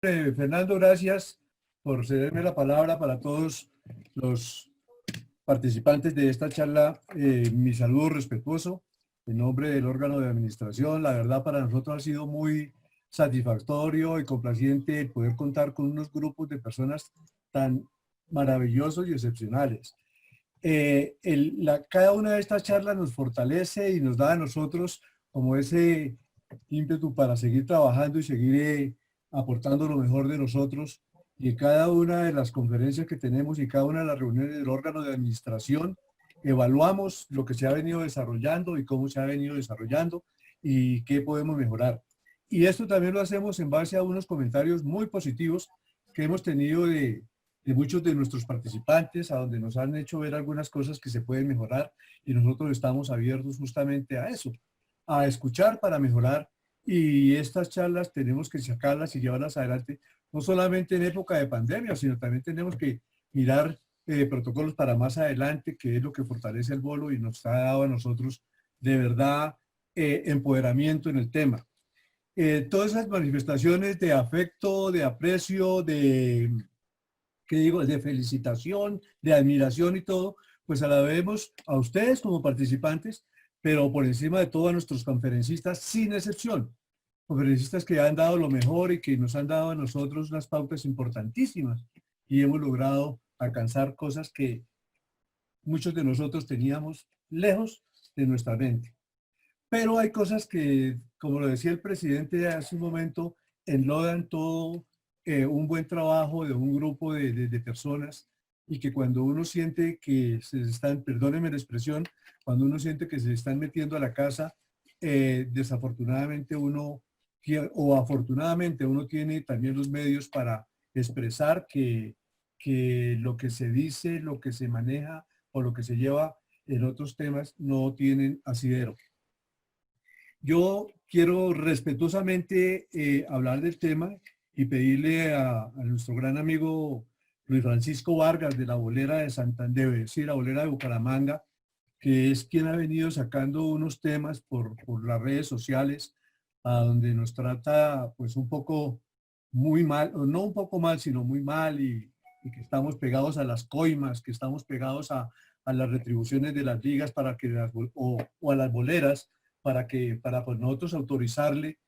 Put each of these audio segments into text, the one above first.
Fernando, gracias por cederme la palabra para todos los participantes de esta charla. Mi saludo respetuoso en nombre del órgano de administración. La verdad, para nosotros ha sido muy satisfactorio y complaciente el poder contar con unos grupos de personas tan maravillosos y excepcionales. Cada una de estas charlas nos fortalece y nos da a nosotros como ese ímpetu para seguir trabajando y seguir aportando lo mejor de nosotros. Y en cada una de las conferencias que tenemos y cada una de las reuniones del órgano de administración, evaluamos lo que se ha venido desarrollando y cómo se ha venido desarrollando y qué podemos mejorar. Y esto también lo hacemos en base a unos comentarios muy positivos que hemos tenido de muchos de nuestros participantes, a donde nos han hecho ver algunas cosas que se pueden mejorar, y nosotros estamos abiertos justamente a eso, a escuchar para mejorar. Y estas charlas tenemos que sacarlas y llevarlas adelante, no solamente en época de pandemia, sino también tenemos que mirar protocolos para más adelante, que es lo que fortalece el bolo y nos ha dado a nosotros de verdad empoderamiento en el tema. Todas esas manifestaciones de afecto, de aprecio, ¿qué digo?, de felicitación, de admiración y todo, pues a la vemos a ustedes como participantes, pero por encima de todo a nuestros conferencistas, sin excepción. Conferencistas que han dado lo mejor y que nos han dado a nosotros unas pautas importantísimas y hemos logrado alcanzar cosas que muchos de nosotros teníamos lejos de nuestra mente. Pero hay cosas que, como lo decía el presidente hace un momento, enlodan todo un buen trabajo de un grupo de personas, y que cuando uno siente que se están, perdónenme la expresión, cuando uno siente que se están metiendo a la casa, desafortunadamente uno, o afortunadamente uno tiene también los medios para expresar que lo que se dice, lo que se maneja o lo que se lleva en otros temas no tienen asidero. Yo quiero respetuosamente hablar del tema y pedirle a nuestro gran amigo Luis Francisco Vargas de la Bolera de Santander, sí, la Bolera de Bucaramanga, que es quien ha venido sacando unos temas por las redes sociales, a donde nos trata pues un poco muy mal, o no un poco mal, sino muy mal, y que estamos pegados a las coimas, que estamos pegados a las retribuciones de las ligas para que o a las boleras, para pues nosotros autorizarle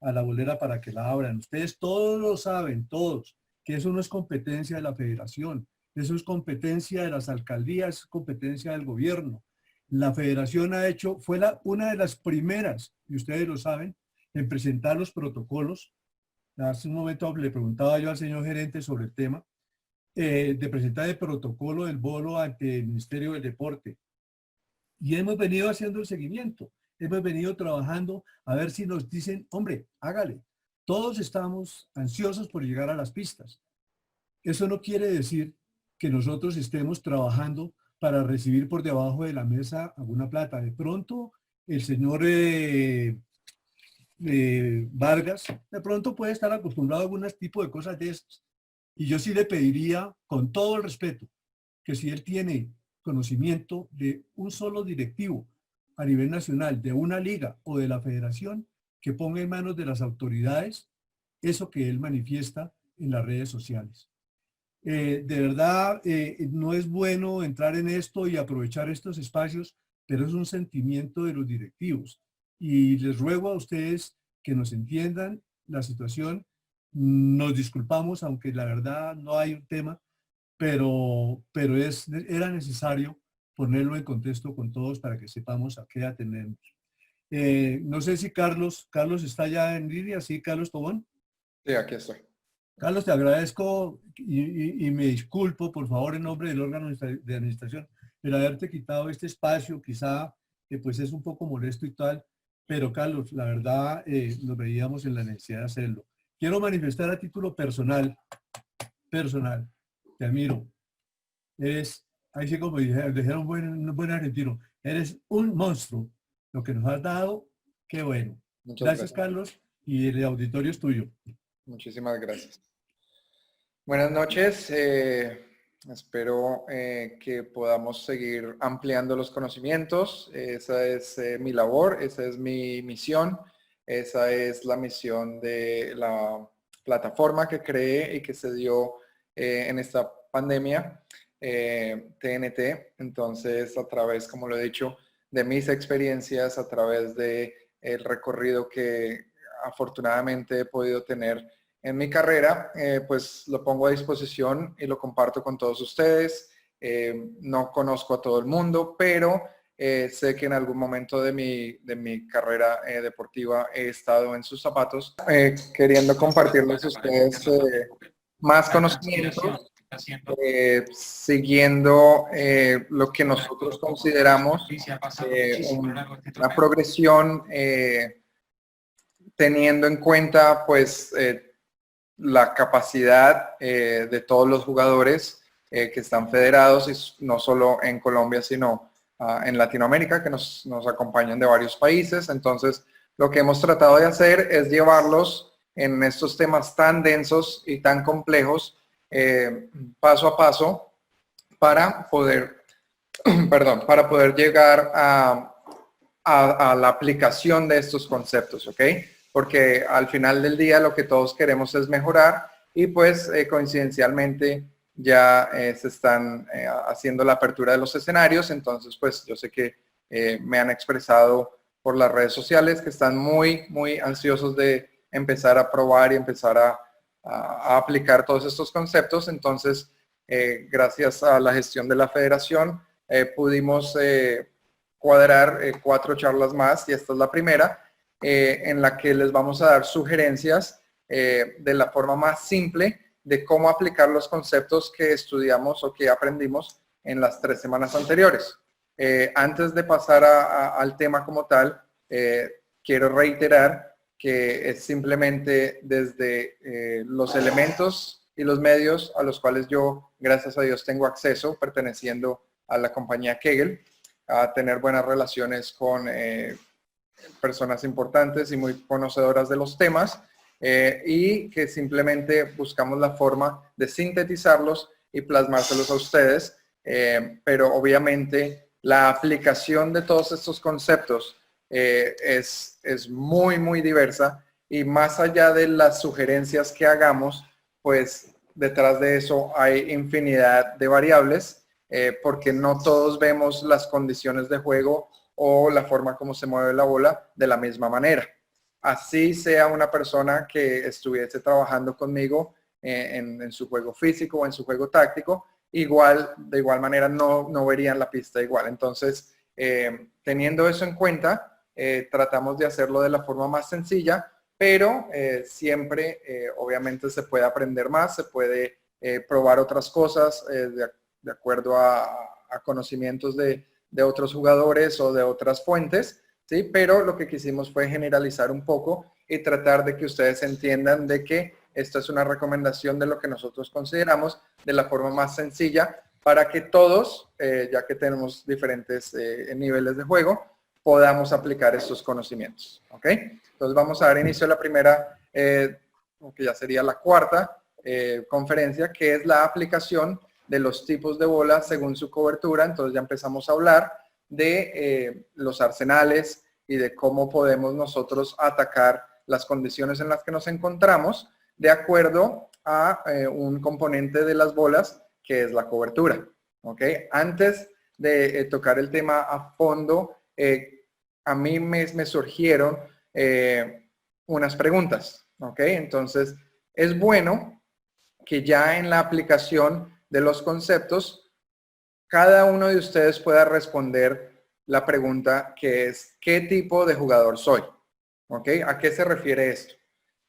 a la bolera para que la abran. Ustedes todos lo saben, todos, que eso no es competencia de la federación, eso es competencia de las alcaldías, es competencia del gobierno. La federación ha hecho, fue una de las primeras, y ustedes lo saben, en presentar los protocolos. Hace un momento le preguntaba yo al señor gerente sobre el tema, de presentar el protocolo del bolo ante el Ministerio del Deporte. Y hemos venido haciendo el seguimiento, hemos venido trabajando a ver si nos dicen, hombre, hágale. Todos estamos ansiosos por llegar a las pistas. Eso no quiere decir que nosotros estemos trabajando para recibir por debajo de la mesa alguna plata. De pronto, el señor Vargas, de pronto puede estar acostumbrado a algún tipo de cosas de esas. Y yo sí le pediría, con todo el respeto, que si él tiene conocimiento de un solo directivo a nivel nacional, de una liga o de la federación, que ponga en manos de las autoridades eso que él manifiesta en las redes sociales. De verdad, no es bueno entrar en esto y aprovechar estos espacios, pero es un sentimiento de los directivos. Y les ruego a ustedes que nos entiendan la situación. Nos disculpamos, aunque la verdad no hay un tema, pero era necesario ponerlo en contexto con todos para que sepamos a qué atendemos. No sé si Carlos está ya en línea. Sí, Carlos Tobón. Sí, aquí estoy. Carlos, te agradezco y me disculpo, por favor, en nombre del órgano de administración, el haberte quitado este espacio, quizá pues es un poco molesto y tal, pero Carlos, la verdad, nos veíamos en la necesidad de hacerlo. Quiero manifestar a título personal, te admiro. Eres, ahí sí como dijeron un buen argentino, eres un monstruo. Lo que nos has dado, qué bueno. Muchas Gracias, gracias. Carlos, y el auditorio es tuyo. Muchísimas gracias. Buenas noches. Espero que podamos seguir ampliando los conocimientos. Esa es mi labor, esa es mi misión, esa es la misión de la plataforma que creé y que se dio en esta pandemia, TNT. Entonces, a través, como lo he dicho, de mis experiencias, a través de el recorrido que afortunadamente he podido tener en mi carrera, pues lo pongo a disposición y lo comparto con todos ustedes. No conozco a todo el mundo, pero sé que en algún momento de mi carrera deportiva he estado en sus zapatos, queriendo compartirles a ustedes más conocimientos, siguiendo lo que nosotros consideramos una progresión, teniendo en cuenta pues la capacidad de todos los jugadores que están federados, y no solo en Colombia, sino en Latinoamérica, que nos acompañan de varios países. Entonces, lo que hemos tratado de hacer es llevarlos en estos temas tan densos y tan complejos, paso a paso, para poder, perdón, para poder llegar a la aplicación de estos conceptos, ¿ok? Porque al final del día lo que todos queremos es mejorar, y pues coincidencialmente ya se están haciendo la apertura de los escenarios. Entonces pues yo sé que me han expresado por las redes sociales que están muy ansiosos de empezar a probar y empezar a aplicar todos estos conceptos. Entonces gracias a la gestión de la federación pudimos cuadrar 4 charlas más, y esta es la primera, en la que les vamos a dar sugerencias de la forma más simple de cómo aplicar los conceptos que estudiamos o que aprendimos en las 3 semanas anteriores. Antes de pasar al tema como tal, quiero reiterar que es simplemente desde los elementos y los medios a los cuales yo, gracias a Dios, tengo acceso perteneciendo a la compañía Kegel, a tener buenas relaciones con personas importantes y muy conocedoras de los temas, y que simplemente buscamos la forma de sintetizarlos y plasmárselos a ustedes, pero obviamente la aplicación de todos estos conceptos es muy diversa, y más allá de las sugerencias que hagamos, pues detrás de eso hay infinidad de variables, porque no todos vemos las condiciones de juego o la forma como se mueve la bola de la misma manera. Así sea una persona que estuviese trabajando conmigo en su juego físico o en su juego táctico, de igual manera no verían la pista igual. Entonces, teniendo eso en cuenta, tratamos de hacerlo de la forma más sencilla, pero siempre obviamente se puede aprender más, se puede probar otras cosas de acuerdo a conocimientos de otros jugadores o de otras fuentes, ¿sí? Pero lo que quisimos fue generalizar un poco y tratar de que ustedes entiendan de que esta es una recomendación de lo que nosotros consideramos de la forma más sencilla, para que todos, ya que tenemos diferentes niveles de juego, podamos aplicar estos conocimientos, ¿ok? Entonces vamos a dar inicio a la primera, que ya sería la cuarta conferencia, que es la aplicación de los tipos de bola según su cobertura. Entonces ya empezamos a hablar de los arsenales y de cómo podemos nosotros atacar las condiciones en las que nos encontramos de acuerdo a un componente de las bolas, que es la cobertura, ¿ok? Antes de tocar el tema a fondo, a mí me surgieron unas preguntas, ¿ok? Entonces, es bueno que ya en la aplicación de los conceptos, cada uno de ustedes pueda responder la pregunta, que es: ¿qué tipo de jugador soy? ¿Ok? ¿A qué se refiere esto?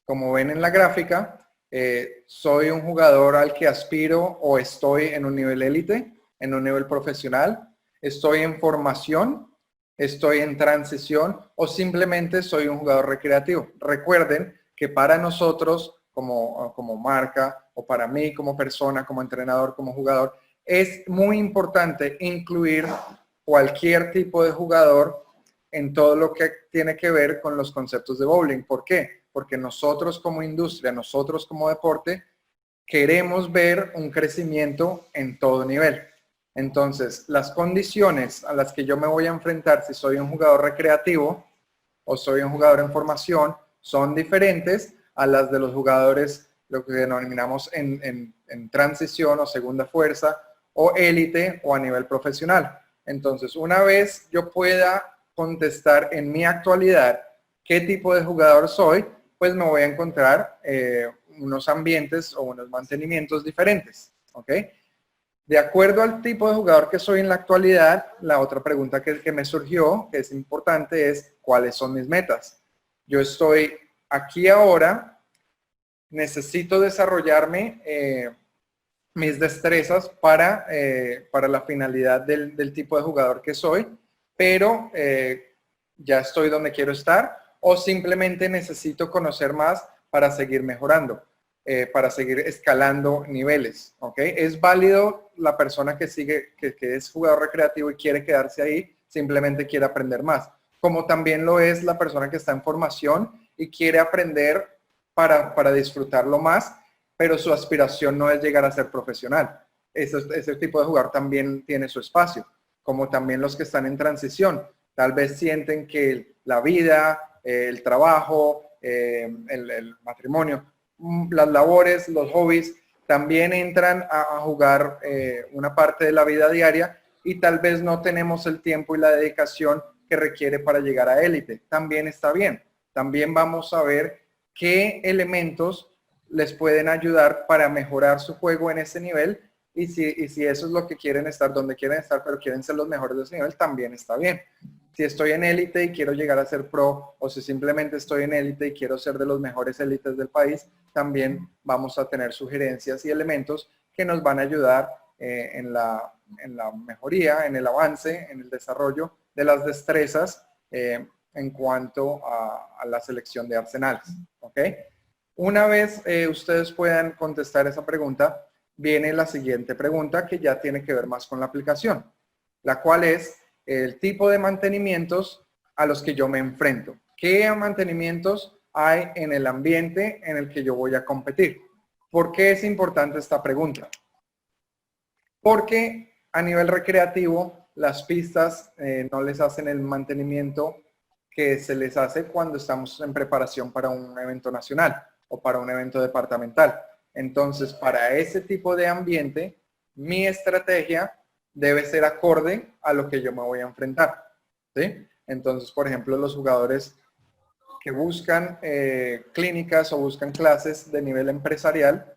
Como ven en la gráfica, soy un jugador al que aspiro, o estoy en un nivel élite, en un nivel profesional, estoy en formación, estoy en transición, o simplemente soy un jugador recreativo. Recuerden que para nosotros como marca, o para mí como persona, como entrenador, como jugador, es muy importante incluir cualquier tipo de jugador en todo lo que tiene que ver con los conceptos de bowling. ¿Por qué? Porque nosotros como industria, nosotros como deporte, queremos ver un crecimiento en todo nivel. Entonces, las condiciones a las que yo me voy a enfrentar si soy un jugador recreativo o soy un jugador en formación son diferentes, a las de los jugadores, lo que denominamos en transición o segunda fuerza, o élite o a nivel profesional. Entonces, una vez yo pueda contestar en mi actualidad qué tipo de jugador soy, pues me voy a encontrar unos ambientes o unos mantenimientos diferentes, ¿ok? De acuerdo al tipo de jugador que soy en la actualidad, la otra pregunta que me surgió, que es importante, es ¿cuáles son mis metas? Yo estoy aquí ahora, necesito desarrollarme mis destrezas para la finalidad del tipo de jugador que soy, pero ya estoy donde quiero estar, o simplemente necesito conocer más para seguir mejorando, para seguir escalando niveles, ¿ok? Es válido la persona que sigue, que es jugador recreativo y quiere quedarse ahí, simplemente quiere aprender más, como también lo es la persona que está en formación y quiere aprender para disfrutarlo más, pero su aspiración no es llegar a ser profesional. Ese tipo de jugador también tiene su espacio, como también los que están en transición. Tal vez sienten que la vida, el trabajo, el matrimonio, las labores, los hobbies, también entran a jugar una parte de la vida diaria y tal vez no tenemos el tiempo y la dedicación que requiere para llegar a élite. También está bien. También vamos a ver qué elementos les pueden ayudar para mejorar su juego en ese nivel y si eso es lo que quieren estar, donde quieren estar, pero quieren ser los mejores de ese nivel, también está bien. Si estoy en élite y quiero llegar a ser pro, o si simplemente estoy en élite y quiero ser de los mejores élites del país, también vamos a tener sugerencias y elementos que nos van a ayudar en la mejoría, en el avance, en el desarrollo de las destrezas en cuanto a la selección de arsenales. ¿Ok? Una vez ustedes puedan contestar esa pregunta, viene la siguiente pregunta que ya tiene que ver más con la aplicación, la cual es el tipo de mantenimientos a los que yo me enfrento. ¿Qué mantenimientos hay en el ambiente en el que yo voy a competir? ¿Por qué es importante esta pregunta? Porque a nivel recreativo, las pistas no les hacen el mantenimiento que se les hace cuando estamos en preparación para un evento nacional o para un evento departamental. Entonces, para ese tipo de ambiente, mi estrategia debe ser acorde a lo que yo me voy a enfrentar, ¿sí? Entonces, por ejemplo, los jugadores que buscan clínicas o buscan clases de nivel empresarial,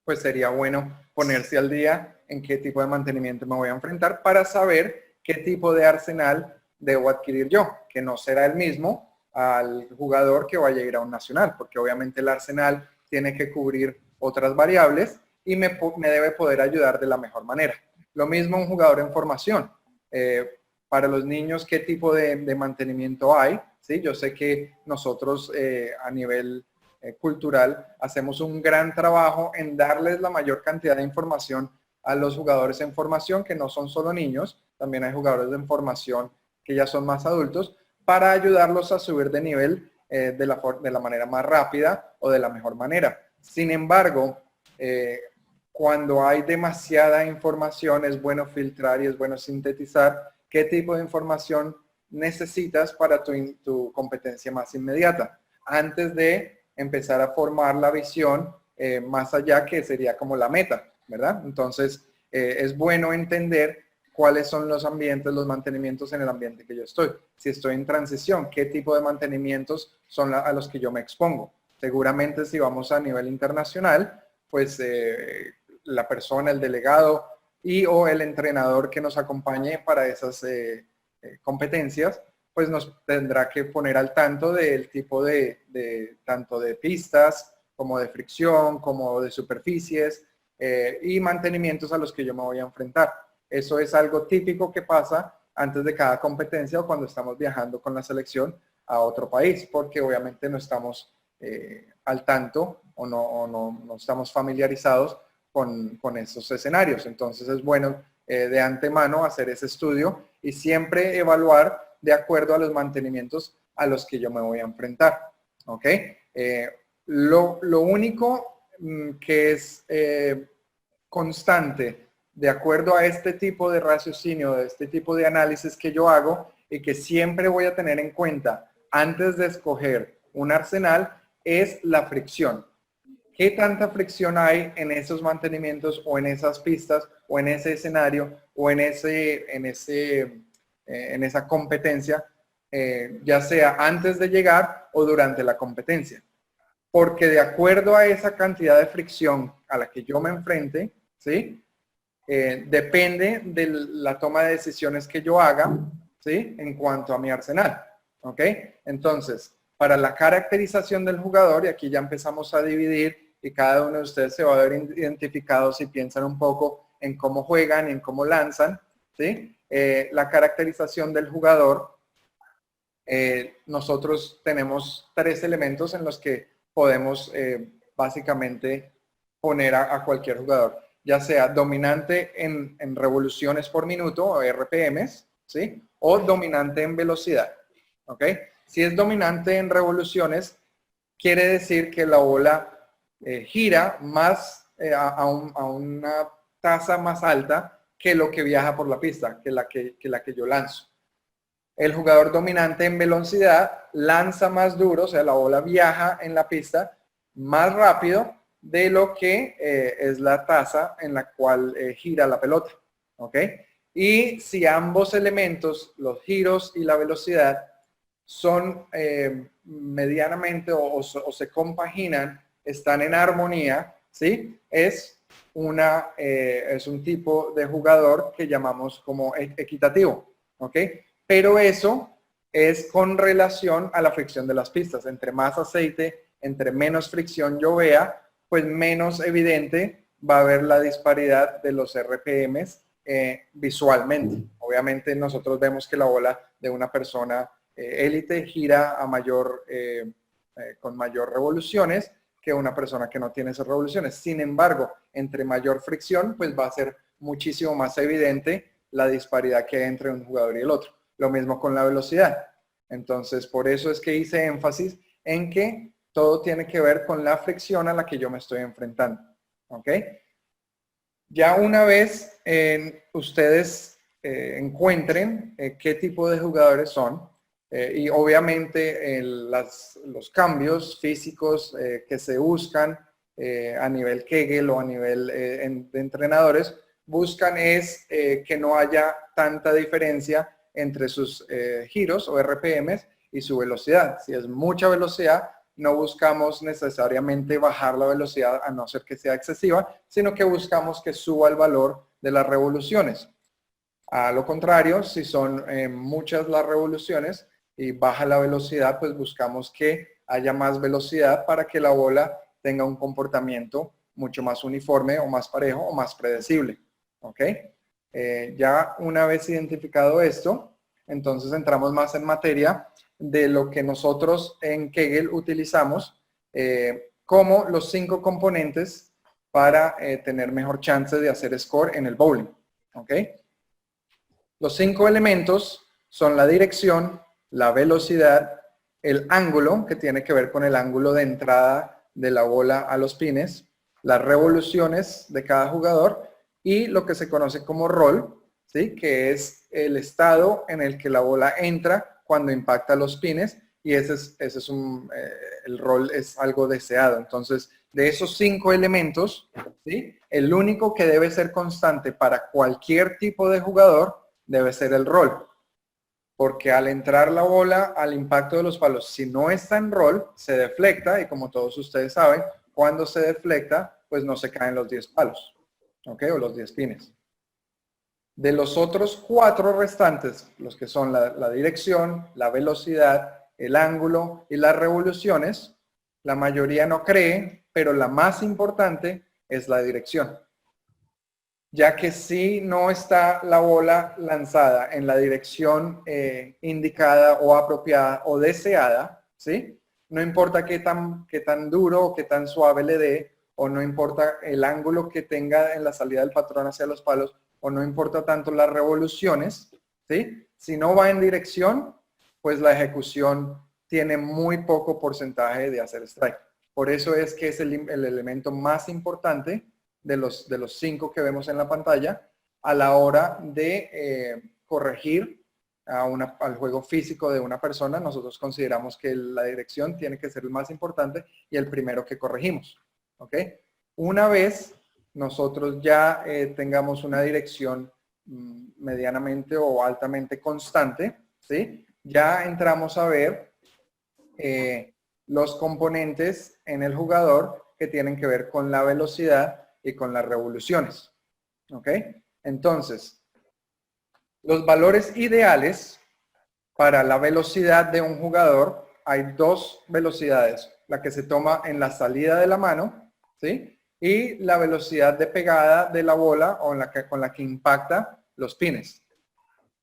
pues sería bueno ponerse al día en qué tipo de mantenimiento me voy a enfrentar para saber qué tipo de arsenal debo adquirir yo, que no será el mismo al jugador que vaya a ir a un nacional, porque obviamente el arsenal tiene que cubrir otras variables y me debe poder ayudar de la mejor manera. Lo mismo un jugador en formación. Para los niños, ¿qué tipo de mantenimiento hay? ¿Sí? Yo sé que nosotros a nivel cultural hacemos un gran trabajo en darles la mayor cantidad de información a los jugadores en formación, que no son solo niños, también hay jugadores en formación que ya son más adultos, para ayudarlos a subir de nivel de la manera más rápida o de la mejor manera. Sin embargo, cuando hay demasiada información, es bueno filtrar y es bueno sintetizar qué tipo de información necesitas para tu competencia más inmediata, antes de empezar a formar la visión más allá, que sería como la meta, ¿verdad? Entonces, es bueno entender cuáles son los ambientes, los mantenimientos en el ambiente que yo estoy. Si estoy en transición, ¿qué tipo de mantenimientos son a los que yo me expongo? Seguramente si vamos a nivel internacional, pues la persona, el delegado y o el entrenador que nos acompañe para esas competencias, pues nos tendrá que poner al tanto del tipo tanto de pistas, como de fricción, como de superficies y mantenimientos a los que yo me voy a enfrentar. Eso es algo típico que pasa antes de cada competencia o cuando estamos viajando con la selección a otro país, porque obviamente no estamos al tanto o no estamos familiarizados con esos escenarios. Entonces es bueno de antemano hacer ese estudio y siempre evaluar de acuerdo a los mantenimientos a los que yo me voy a enfrentar. ¿Ok? Lo único que es constante de acuerdo a este tipo de raciocinio, de este tipo de análisis que yo hago y que siempre voy a tener en cuenta antes de escoger un arsenal, es la fricción. ¿Qué tanta fricción hay en esos mantenimientos o en esas pistas o en ese escenario o en esa competencia, ya sea antes de llegar o durante la competencia? Porque de acuerdo a esa cantidad de fricción a la que yo me enfrente, ¿sí? Depende de la toma de decisiones que yo haga, ¿sí? En cuanto a mi arsenal, ¿ok? Entonces, para la caracterización del jugador, y aquí ya empezamos a dividir, y cada uno de ustedes se va a ver identificado si piensan un poco en cómo juegan, en cómo lanzan, ¿sí? La caracterización del jugador, nosotros tenemos 3 elementos en los que podemos básicamente poner a cualquier jugador, ya sea dominante en revoluciones por minuto o RPMs, ¿sí? O dominante en velocidad, ¿ok? Si es dominante en revoluciones, quiere decir que la bola gira más a una tasa más alta que lo que viaja por la pista, que la que yo lanzo. El jugador dominante en velocidad lanza más duro, o sea, la bola viaja en la pista más rápido de lo que es la tasa en la cual gira la pelota, ¿ok? Y si ambos elementos, los giros y la velocidad, son medianamente o se compaginan, están en armonía, ¿sí? Es un tipo de jugador que llamamos como equitativo, ¿ok? Pero eso es con relación a la fricción de las pistas. Entre más aceite, entre menos fricción yo vea, pues menos evidente va a haber la disparidad de los RPMs visualmente. Obviamente nosotros vemos que la bola de una persona élite gira a con mayor revoluciones que una persona que no tiene esas revoluciones. Sin embargo, entre mayor fricción, pues va a ser muchísimo más evidente la disparidad que hay entre un jugador y el otro. Lo mismo con la velocidad. Entonces, por eso es que hice énfasis en que todo tiene que ver con la fricción a la que yo me estoy enfrentando. ¿Ok? Ya una vez ustedes encuentren qué tipo de jugadores son, y obviamente los cambios físicos que se buscan a nivel Kegel o a nivel de entrenadores, buscan es que no haya tanta diferencia entre sus giros o RPMs y su velocidad. Si es mucha velocidad, no buscamos necesariamente bajar la velocidad a no ser que sea excesiva, sino que buscamos que suba el valor de las revoluciones. A lo contrario, si son muchas las revoluciones y baja la velocidad, pues buscamos que haya más velocidad para que la bola tenga un comportamiento mucho más uniforme o más parejo o más predecible. ¿Ok? Ya una vez identificado esto, entonces entramos más en materia de lo que nosotros en Kegel utilizamos como los 5 componentes para tener mejor chance de hacer score en el bowling. ¿Ok? Los 5 elementos son la dirección, la velocidad, el ángulo, que tiene que ver con el ángulo de entrada de la bola a los pines, las revoluciones de cada jugador y lo que se conoce como roll, ¿sí? Que es el estado en el que la bola entra cuando impacta los pines, y el roll es algo deseado. Entonces, de esos 5 elementos, ¿sí? El único que debe ser constante para cualquier tipo de jugador debe ser el roll. Porque al entrar la bola al impacto de los palos, si no está en roll, se deflecta, y como todos ustedes saben, cuando se deflecta, pues no se caen los 10 palos, ¿ok? O los 10 pines. De los otros 4 restantes, los que son la dirección, la velocidad, el ángulo y las revoluciones, la mayoría no cree, pero la más importante es la dirección. Ya que si no está la bola lanzada en la dirección indicada o apropiada o deseada, ¿sí? No importa qué tan duro o qué tan suave le dé, o no importa el ángulo que tenga en la salida del patrón hacia los palos, o no importa tanto las revoluciones, ¿sí? Si no va en dirección, pues la ejecución tiene muy poco porcentaje de hacer strike. Por eso es que es el elemento más importante de los 5 que vemos en la pantalla a la hora de corregir al juego físico de una persona, nosotros consideramos que la dirección tiene que ser el más importante y el primero que corregimos. ¿Ok? Una vez nosotros ya tengamos una dirección medianamente o altamente constante, ¿sí? Ya entramos a ver los componentes en el jugador que tienen que ver con la velocidad y con las revoluciones. ¿Ok? Entonces, los valores ideales para la velocidad de un jugador, hay dos velocidades, la que se toma en la salida de la mano, ¿sí? Y la velocidad de pegada de la bola o con la que impacta los pines.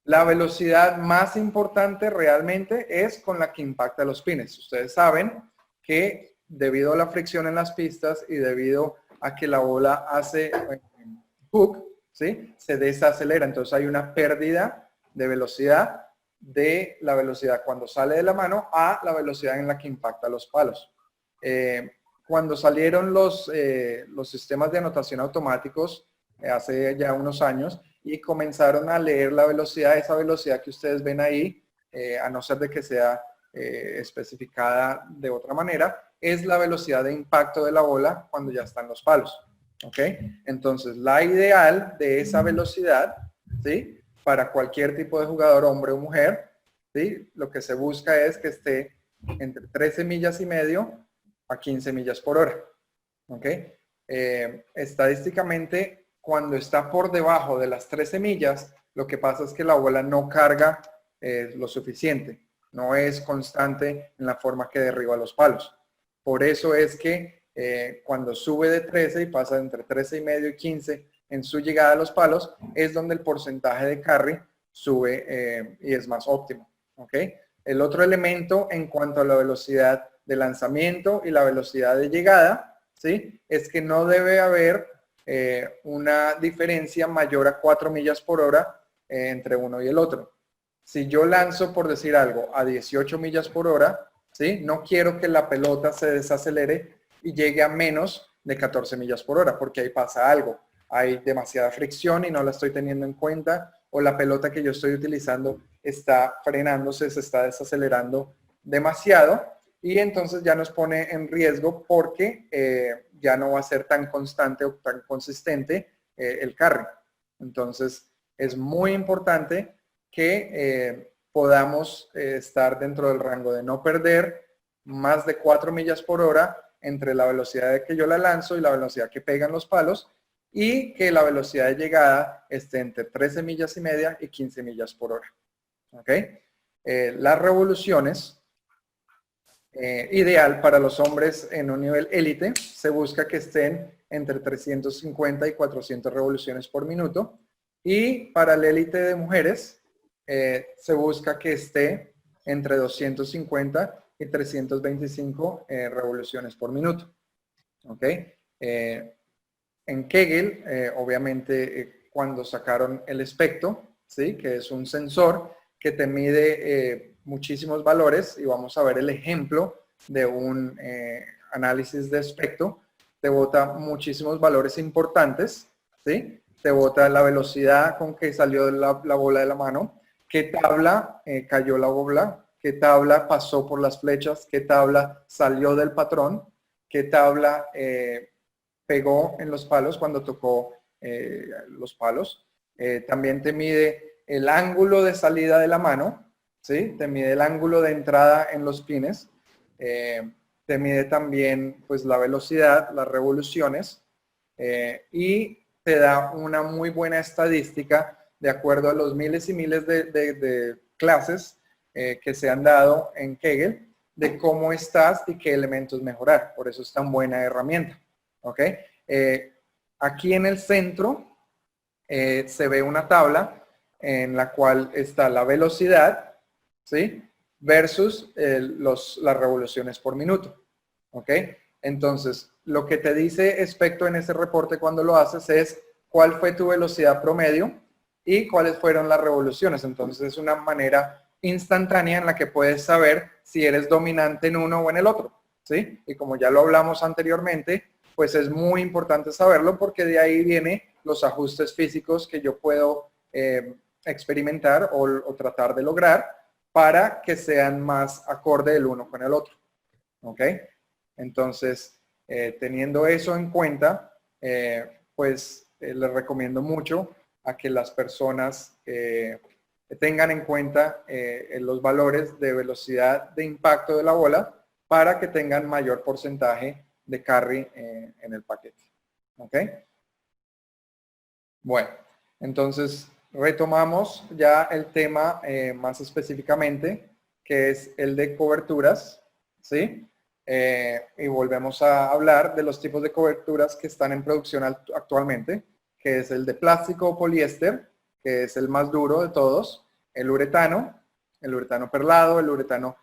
La velocidad más importante realmente es con la que impacta los pines. Ustedes saben que debido a la fricción en las pistas y debido a que la bola hace hook, ¿sí? Se desacelera, entonces hay una pérdida de velocidad de la velocidad cuando sale de la mano a la velocidad en la que impacta los palos. Cuando salieron los sistemas de anotación automáticos hace ya unos años y comenzaron a leer la velocidad, esa velocidad que ustedes ven ahí, a no ser de que sea especificada de otra manera, es la velocidad de impacto de la bola cuando ya están los palos. ¿Ok? Entonces, la ideal de esa velocidad, ¿sí? Para cualquier tipo de jugador, hombre o mujer, ¿sí? Lo que se busca es que esté entre 13 millas y medio a 15 millas por hora. ¿Ok? Estadísticamente, cuando está por debajo de las 13 millas, lo que pasa es que la bola no carga lo suficiente. No es constante en la forma que derriba los palos. Por eso es que cuando sube de 13 y pasa entre 13 y medio y 15 en su llegada a los palos, es donde el porcentaje de carry sube y es más óptimo. ¿Ok? El otro elemento en cuanto a la velocidad de lanzamiento y la velocidad de llegada, ¿sí? Es que no debe haber una diferencia mayor a 4 millas por hora entre uno y el otro. Si yo lanzo, por decir algo, a 18 millas por hora, ¿sí? No quiero que la pelota se desacelere y llegue a menos de 14 millas por hora, porque ahí pasa algo. Hay demasiada fricción y no la estoy teniendo en cuenta, o la pelota que yo estoy utilizando está frenándose, se está desacelerando demasiado, y entonces ya nos pone en riesgo porque ya no va a ser tan constante o tan consistente el carry. Entonces, es muy importante que podamos estar dentro del rango de no perder más de 4 millas por hora entre la velocidad de que yo la lanzo y la velocidad que pegan los palos, y que la velocidad de llegada esté entre 13 millas y media y 15 millas por hora. ¿Ok? Las revoluciones, ideal para los hombres en un nivel élite, se busca que estén entre 350 y 400 revoluciones por minuto, y para el élite de mujeres se busca que esté entre 250 y 325 revoluciones por minuto. ¿Ok? En Kegel, obviamente, cuando sacaron el espectro, ¿sí? Que es un sensor que te mide muchísimos valores, y vamos a ver el ejemplo de un análisis de espectro, te bota muchísimos valores importantes, ¿sí? Te bota la velocidad con que salió la bola de la mano, qué tabla cayó la bola, qué tabla pasó por las flechas, qué tabla salió del patrón, qué tabla pegó en los palos cuando tocó los palos. También te mide el ángulo de salida de la mano, ¿sí? Te mide el ángulo de entrada en los pines. Te mide también pues la velocidad, las revoluciones, y te da una muy buena estadística de acuerdo a los miles y miles de clases que se han dado en Kegel de cómo estás y qué elementos mejorar. Por eso es tan buena herramienta. ¿Ok? Aquí en el centro se ve una tabla en la cual está la velocidad, ¿sí? Versus las revoluciones por minuto. ¿Ok? Entonces, lo que te dice Espectro en ese reporte cuando lo haces es cuál fue tu velocidad promedio y cuáles fueron las revoluciones. Entonces, es una manera instantánea en la que puedes saber si eres dominante en uno o en el otro, ¿sí? Y como ya lo hablamos anteriormente, pues es muy importante saberlo porque de ahí vienen los ajustes físicos que yo puedo experimentar o tratar de lograr para que sean más acorde el uno con el otro. ¿Ok? Entonces, teniendo eso en cuenta, pues les recomiendo mucho a que las personas tengan en cuenta los valores de velocidad de impacto de la bola para que tengan mayor porcentaje de carry en el paquete. ¿Ok? Bueno, entonces retomamos ya el tema más específicamente, que es el de coberturas, ¿sí? Y volvemos a hablar de los tipos de coberturas que están en producción actualmente, que es el de plástico o poliéster, que es el más duro de todos, el uretano perlado, el uretano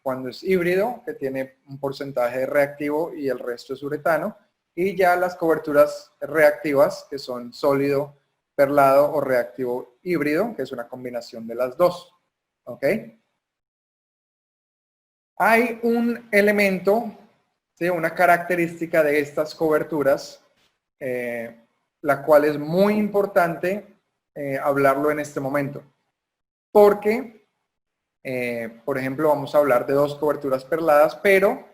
cuando es híbrido, que tiene un porcentaje de reactivo y el resto es uretano, y ya las coberturas reactivas, que son sólido, perlado o reactivo híbrido, que es una combinación de las dos. ¿Ok? Hay un elemento, ¿sí? Una característica de estas coberturas, la cual es muy importante hablarlo en este momento. Porque, por ejemplo, vamos a hablar de dos coberturas perladas, pero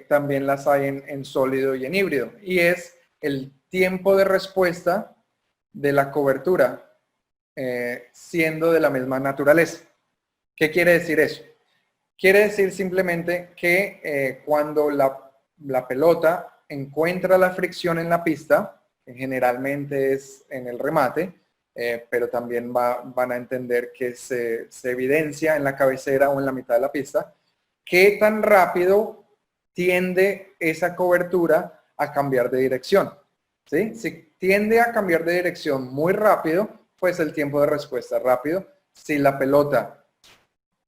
también las hay en sólido y en híbrido. Y es el tiempo de respuesta de la cobertura siendo de la misma naturaleza. ¿Qué quiere decir eso? Quiere decir simplemente que cuando la pelota encuentra la fricción en la pista, que generalmente es en el remate, pero también van a entender que se evidencia en la cabecera o en la mitad de la pista, qué tan rápido tiende esa cobertura a cambiar de dirección. ¿Sí? Si tiende a cambiar de dirección muy rápido, pues el tiempo de respuesta es rápido. Si la pelota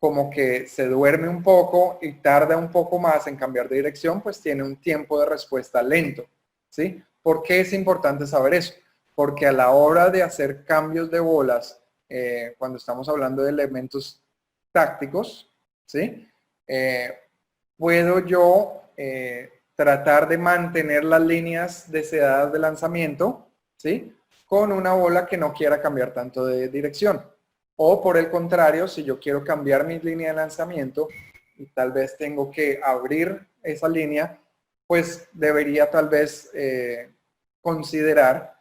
como que se duerme un poco y tarda un poco más en cambiar de dirección, pues tiene un tiempo de respuesta lento, ¿sí? ¿Por qué es importante saber eso? Porque a la hora de hacer cambios de bolas, cuando estamos hablando de elementos tácticos, ¿sí? Puedo yo tratar de mantener las líneas deseadas de lanzamiento, ¿sí? Con una bola que no quiera cambiar tanto de dirección. O por el contrario, si yo quiero cambiar mi línea de lanzamiento y tal vez tengo que abrir esa línea, pues debería tal vez considerar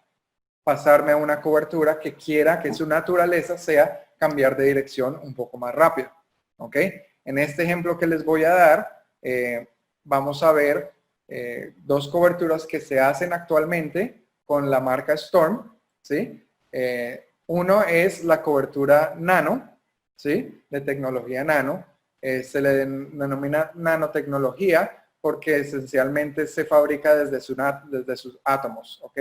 pasarme a una cobertura que quiera que su naturaleza sea cambiar de dirección un poco más rápido. ¿Ok? En este ejemplo que les voy a dar, vamos a ver dos coberturas que se hacen actualmente con la marca Storm, ¿sí? Uno es la cobertura nano, ¿sí? De tecnología nano. Se le denomina nanotecnología porque esencialmente se fabrica desde sus átomos, ¿ok?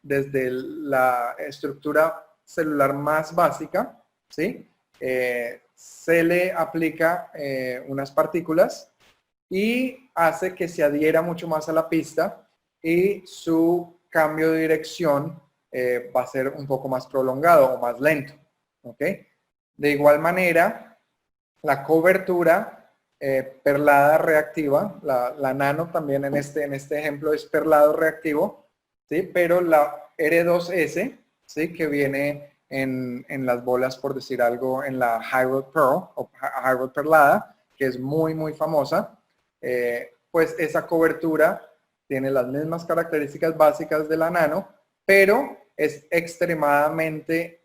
Desde la estructura celular más básica, ¿sí? Se le aplica unas partículas y hace que se adhiera mucho más a la pista y su cambio de dirección va a ser un poco más prolongado o más lento. ¿Ok? De igual manera, la cobertura perlada reactiva, la nano también en este ejemplo es perlado reactivo, ¿sí? Pero la R2S, ¿sí? Que viene en las bolas, por decir algo, en la High Road Pearl o High Road perlada, que es muy, muy famosa, pues esa cobertura tiene las mismas características básicas de la nano, pero es extremadamente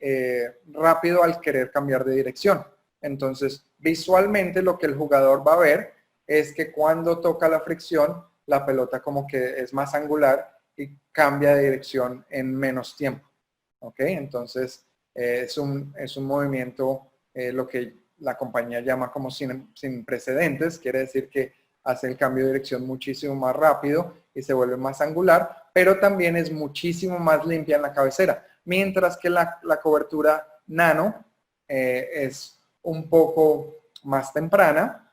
rápido al querer cambiar de dirección. Entonces, visualmente lo que el jugador va a ver es que cuando toca la fricción, la pelota como que es más angular y cambia de dirección en menos tiempo. ¿Ok? Entonces, es un movimiento, lo que la compañía llama como sin precedentes, quiere decir que hace el cambio de dirección muchísimo más rápido y se vuelve más angular, pero también es muchísimo más limpia en la cabecera, mientras que la cobertura nano es un poco más temprana,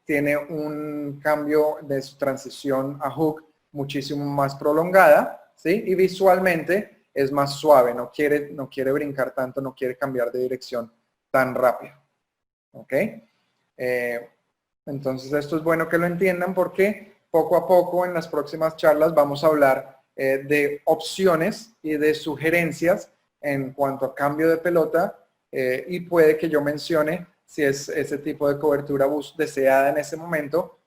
tiene un cambio de su transición a hook muchísimo más prolongada, ¿sí? Y visualmente es más suave, no quiere brincar tanto, no quiere cambiar de dirección tan rápido. ¿Ok? Entonces esto es bueno que lo entiendan porque poco a poco en las próximas charlas vamos a hablar de opciones y de sugerencias en cuanto a cambio de pelota y puede que yo mencione si es ese tipo de cobertura deseada en ese momento.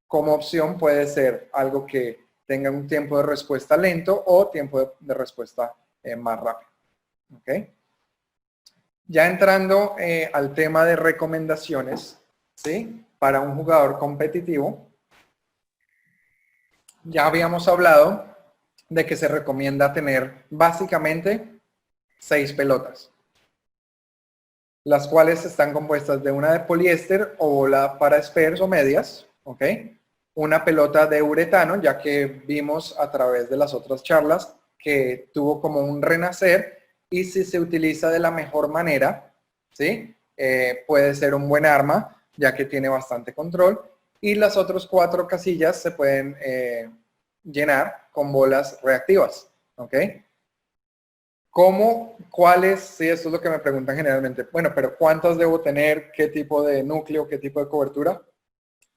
Como opción puede ser algo que tenga un tiempo de respuesta lento o tiempo de respuesta más rápido. ¿Okay? Ya entrando al tema de recomendaciones, ¿sí? Para un jugador competitivo, ya habíamos hablado de que se recomienda tener básicamente 6 pelotas, las cuales están compuestas de una de poliéster o bola para spares o medias, ¿ok? Una pelota de uretano, ya que vimos a través de las otras charlas que tuvo como un renacer y si se utiliza de la mejor manera, ¿sí? Puede ser un buen arma, ya que tiene bastante control. Y las otras 4 casillas se pueden llenar con bolas reactivas, ¿ok? ¿Cómo? ¿Cuáles? Sí, esto es lo que me preguntan generalmente. Bueno, pero ¿cuántas debo tener? ¿Qué tipo de núcleo? ¿Qué tipo de cobertura?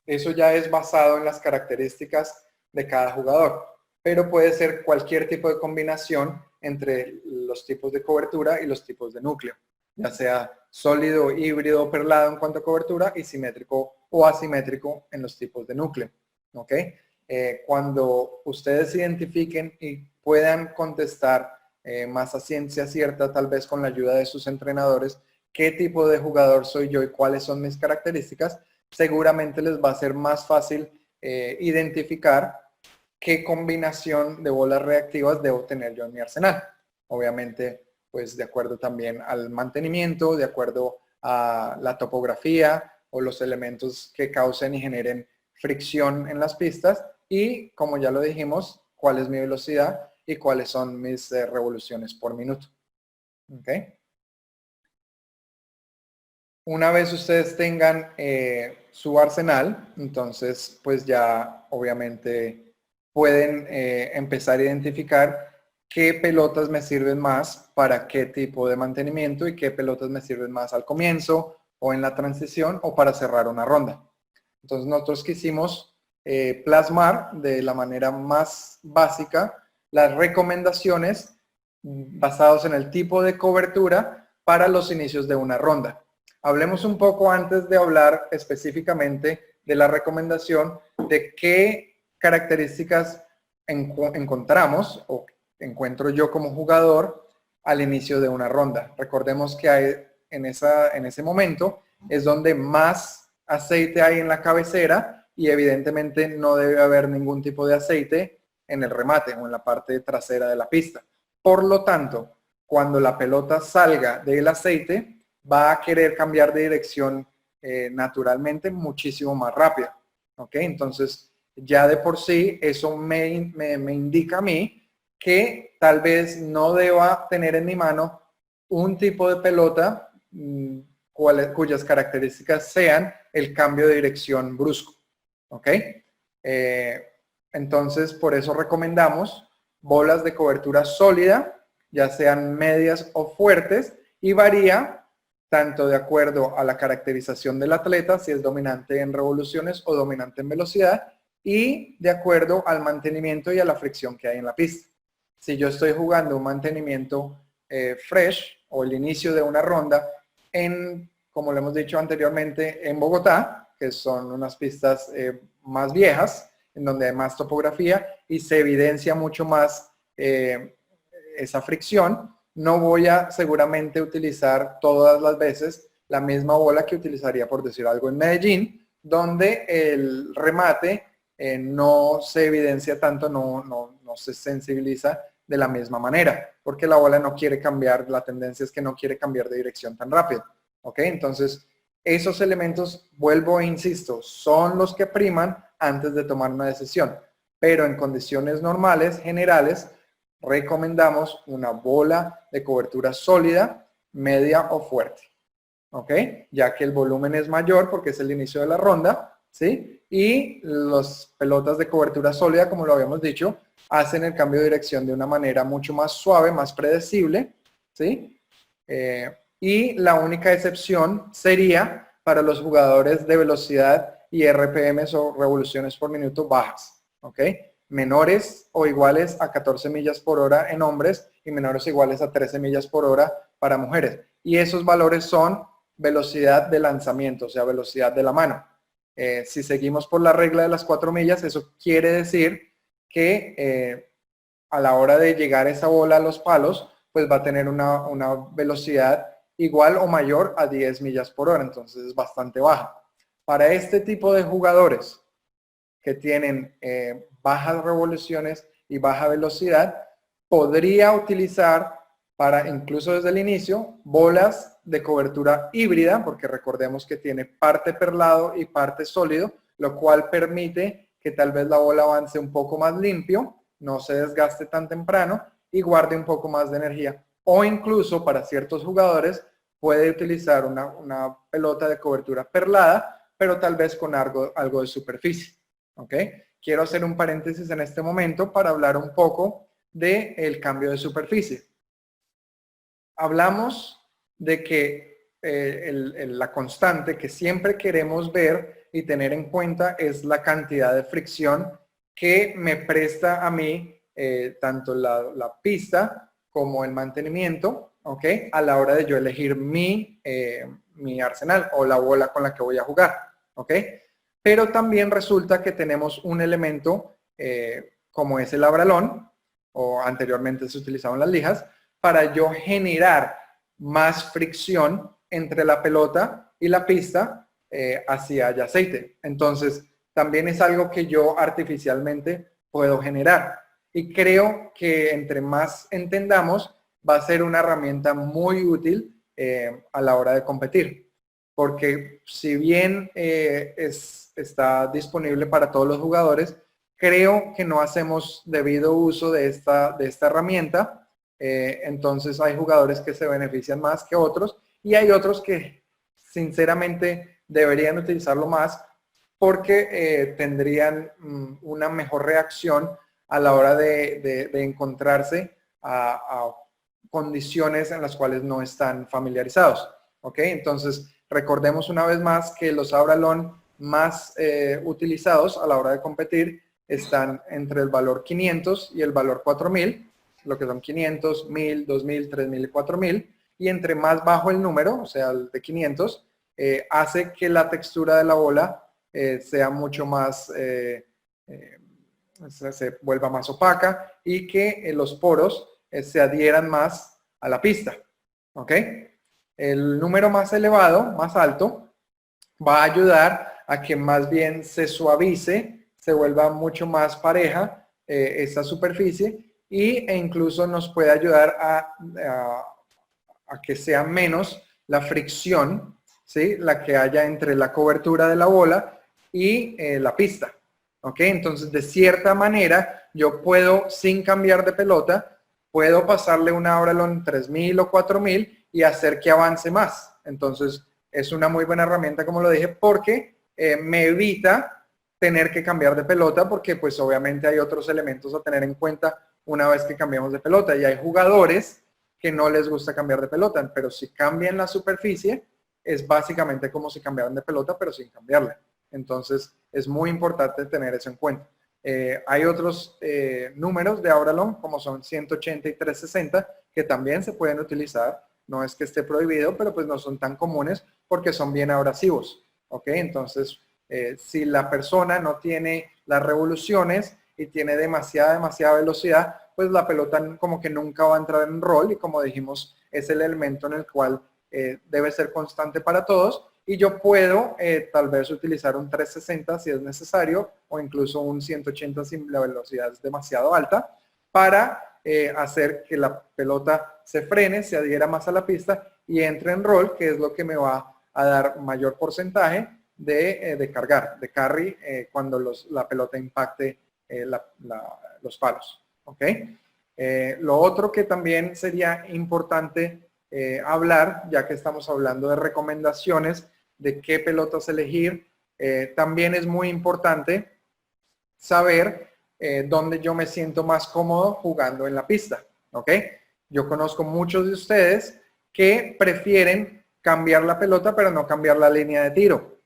Eso ya es basado en las características de cada jugador, pero puede ser cualquier tipo de combinación entre los tipos de cobertura y los tipos de núcleo, ya sea sólido, híbrido, perlado en cuanto a cobertura y simétrico o asimétrico en los tipos de núcleo. ¿Ok? Cuando ustedes identifiquen y puedan contestar más a ciencia cierta, tal vez con la ayuda de sus entrenadores, qué tipo de jugador soy yo y cuáles son mis características, seguramente les va a ser más fácil identificar qué combinación de bolas reactivas debo tener yo en mi arsenal. Obviamente, pues de acuerdo también al mantenimiento, de acuerdo a la topografía o los elementos que causen y generen fricción en las pistas y, como ya lo dijimos, cuál es mi velocidad y cuáles son mis revoluciones por minuto. ¿Ok? Una vez ustedes tengan su arsenal, entonces pues ya obviamente pueden empezar a identificar qué pelotas me sirven más para qué tipo de mantenimiento y qué pelotas me sirven más al comienzo o en la transición o para cerrar una ronda. Entonces nosotros quisimos plasmar de la manera más básica las recomendaciones basados en el tipo de cobertura para los inicios de una ronda. Hablemos un poco antes de hablar específicamente de la recomendación de qué características encontramos o encuentro yo como jugador al inicio de una ronda. Recordemos que hay, en ese momento es donde más aceite hay en la cabecera y evidentemente no debe haber ningún tipo de aceite en el remate o en la parte trasera de la pista. Por lo tanto, cuando la pelota salga del aceite, va a querer cambiar de dirección naturalmente muchísimo más rápido. ¿Ok? Entonces, ya de por sí, eso me indica a mí que tal vez no deba tener en mi mano un tipo de pelota cuyas características sean el cambio de dirección brusco. ¿Ok? Entonces, por eso recomendamos bolas de cobertura sólida, ya sean medias o fuertes, y varía tanto de acuerdo a la caracterización del atleta, si es dominante en revoluciones o dominante en velocidad, y de acuerdo al mantenimiento y a la fricción que hay en la pista. Si yo estoy jugando un mantenimiento fresh o el inicio de una ronda como lo hemos dicho anteriormente, en Bogotá, que son unas pistas más viejas, en donde hay más topografía y se evidencia mucho más esa fricción, no voy a seguramente utilizar todas las veces la misma bola que utilizaría, por decir algo, en Medellín, donde el remate no se evidencia tanto, no se sensibiliza de la misma manera, porque la bola no quiere cambiar, la tendencia es que no quiere cambiar de dirección tan rápido. ¿Ok? Entonces, esos elementos, vuelvo e insisto, son los que priman antes de tomar una decisión, pero en condiciones normales, generales, recomendamos una bola de cobertura sólida, media o fuerte. ¿Ok? Ya que el volumen es mayor porque es el inicio de la ronda, ¿sí? Y las pelotas de cobertura sólida, como lo habíamos dicho, hacen el cambio de dirección de una manera mucho más suave, más predecible, ¿sí? Y la única excepción sería para los jugadores de velocidad y RPMs o revoluciones por minuto bajas, ¿ok? menores o iguales a 14 millas por hora en hombres y menores o iguales a 13 millas por hora para mujeres. Y esos valores son velocidad de lanzamiento, o sea, velocidad de la mano. Si seguimos por la regla de las 4 millas, eso quiere decir que a la hora de llegar esa bola a los palos, pues va a tener una velocidad igual o mayor a 10 millas por hora, entonces es bastante baja. Para este tipo de jugadores que tienen bajas revoluciones y baja velocidad, podría utilizar para, incluso desde el inicio, bolas de cobertura híbrida, porque recordemos que tiene parte perlado y parte sólido, lo cual permite que tal vez la bola avance un poco más limpio, no se desgaste tan temprano y guarde un poco más de energía. O incluso para ciertos jugadores puede utilizar una pelota de cobertura perlada, pero tal vez con algo de superficie. ¿Ok? Quiero hacer un paréntesis en este momento para hablar un poco del cambio de superficie. Hablamos de que la constante que siempre queremos ver y tener en cuenta es la cantidad de fricción que me presta a mí tanto la pista como el mantenimiento, ¿ok? A la hora de yo elegir mi arsenal o la bola con la que voy a jugar, ¿ok? Pero también resulta que tenemos un elemento como es el abralón, o anteriormente se utilizaban las lijas, para yo generar más fricción entre la pelota y la pista hacia haya aceite. Entonces, también es algo que yo artificialmente puedo generar. Y creo que entre más entendamos, va a ser una herramienta muy útil a la hora de competir. Porque si bien está disponible para todos los jugadores, creo que no hacemos debido uso de esta herramienta. Entonces hay jugadores que se benefician más que otros y hay otros que sinceramente deberían utilizarlo más porque tendrían una mejor reacción a la hora de encontrarse a condiciones en las cuales no están familiarizados. ¿Ok? Entonces recordemos una vez más que los abralón más utilizados a la hora de competir están entre el valor 500 y el valor 4000, lo que son 500, 1000, 2000, 3000 y 4000, y entre más bajo el número, o sea, el de 500, hace que la textura de la bola sea mucho más, se vuelva más opaca y que los poros se adhieran más a la pista, ¿ok? El número más elevado, más alto, va a ayudar a que más bien se suavice, se vuelva mucho más pareja esta superficie e incluso nos puede ayudar a que sea menos la fricción, ¿sí? La que haya entre la cobertura de la bola y la pista. ¿Ok? Entonces, de cierta manera, yo puedo, sin cambiar de pelota, puedo pasarle una abralón 3000 o 4000 y hacer que avance más. Entonces, es una muy buena herramienta, como lo dije, porque me evita tener que cambiar de pelota, porque pues obviamente hay otros elementos a tener en cuenta una vez que cambiamos de pelota. Y hay jugadores que no les gusta cambiar de pelota, pero si cambian la superficie, es básicamente como si cambiaran de pelota, pero sin cambiarla. Entonces, es muy importante tener eso en cuenta. Hay otros números de abralón, como son 180 y 360, que también se pueden utilizar. No es que esté prohibido, pero pues no son tan comunes porque son bien abrasivos. ¿Ok? Entonces, si la persona no tiene las revoluciones y tiene demasiada velocidad, pues la pelota como que nunca va a entrar en rol y como dijimos, es el elemento en el cual debe ser constante para todos y yo puedo tal vez utilizar un 360 si es necesario o incluso un 180 si la velocidad es demasiado alta para hacer que la pelota se frene, se adhiera más a la pista y entre en rol, que es lo que me va a dar mayor porcentaje de cargar, de carry cuando la pelota impacte los palos. ¿Ok? Lo otro que también sería importante hablar, ya que estamos hablando de recomendaciones de qué pelotas elegir, también es muy importante saber dónde yo me siento más cómodo jugando en la pista. ¿Ok? Yo conozco muchos de ustedes que prefieren cambiar la pelota, pero no cambiar la línea de tiro.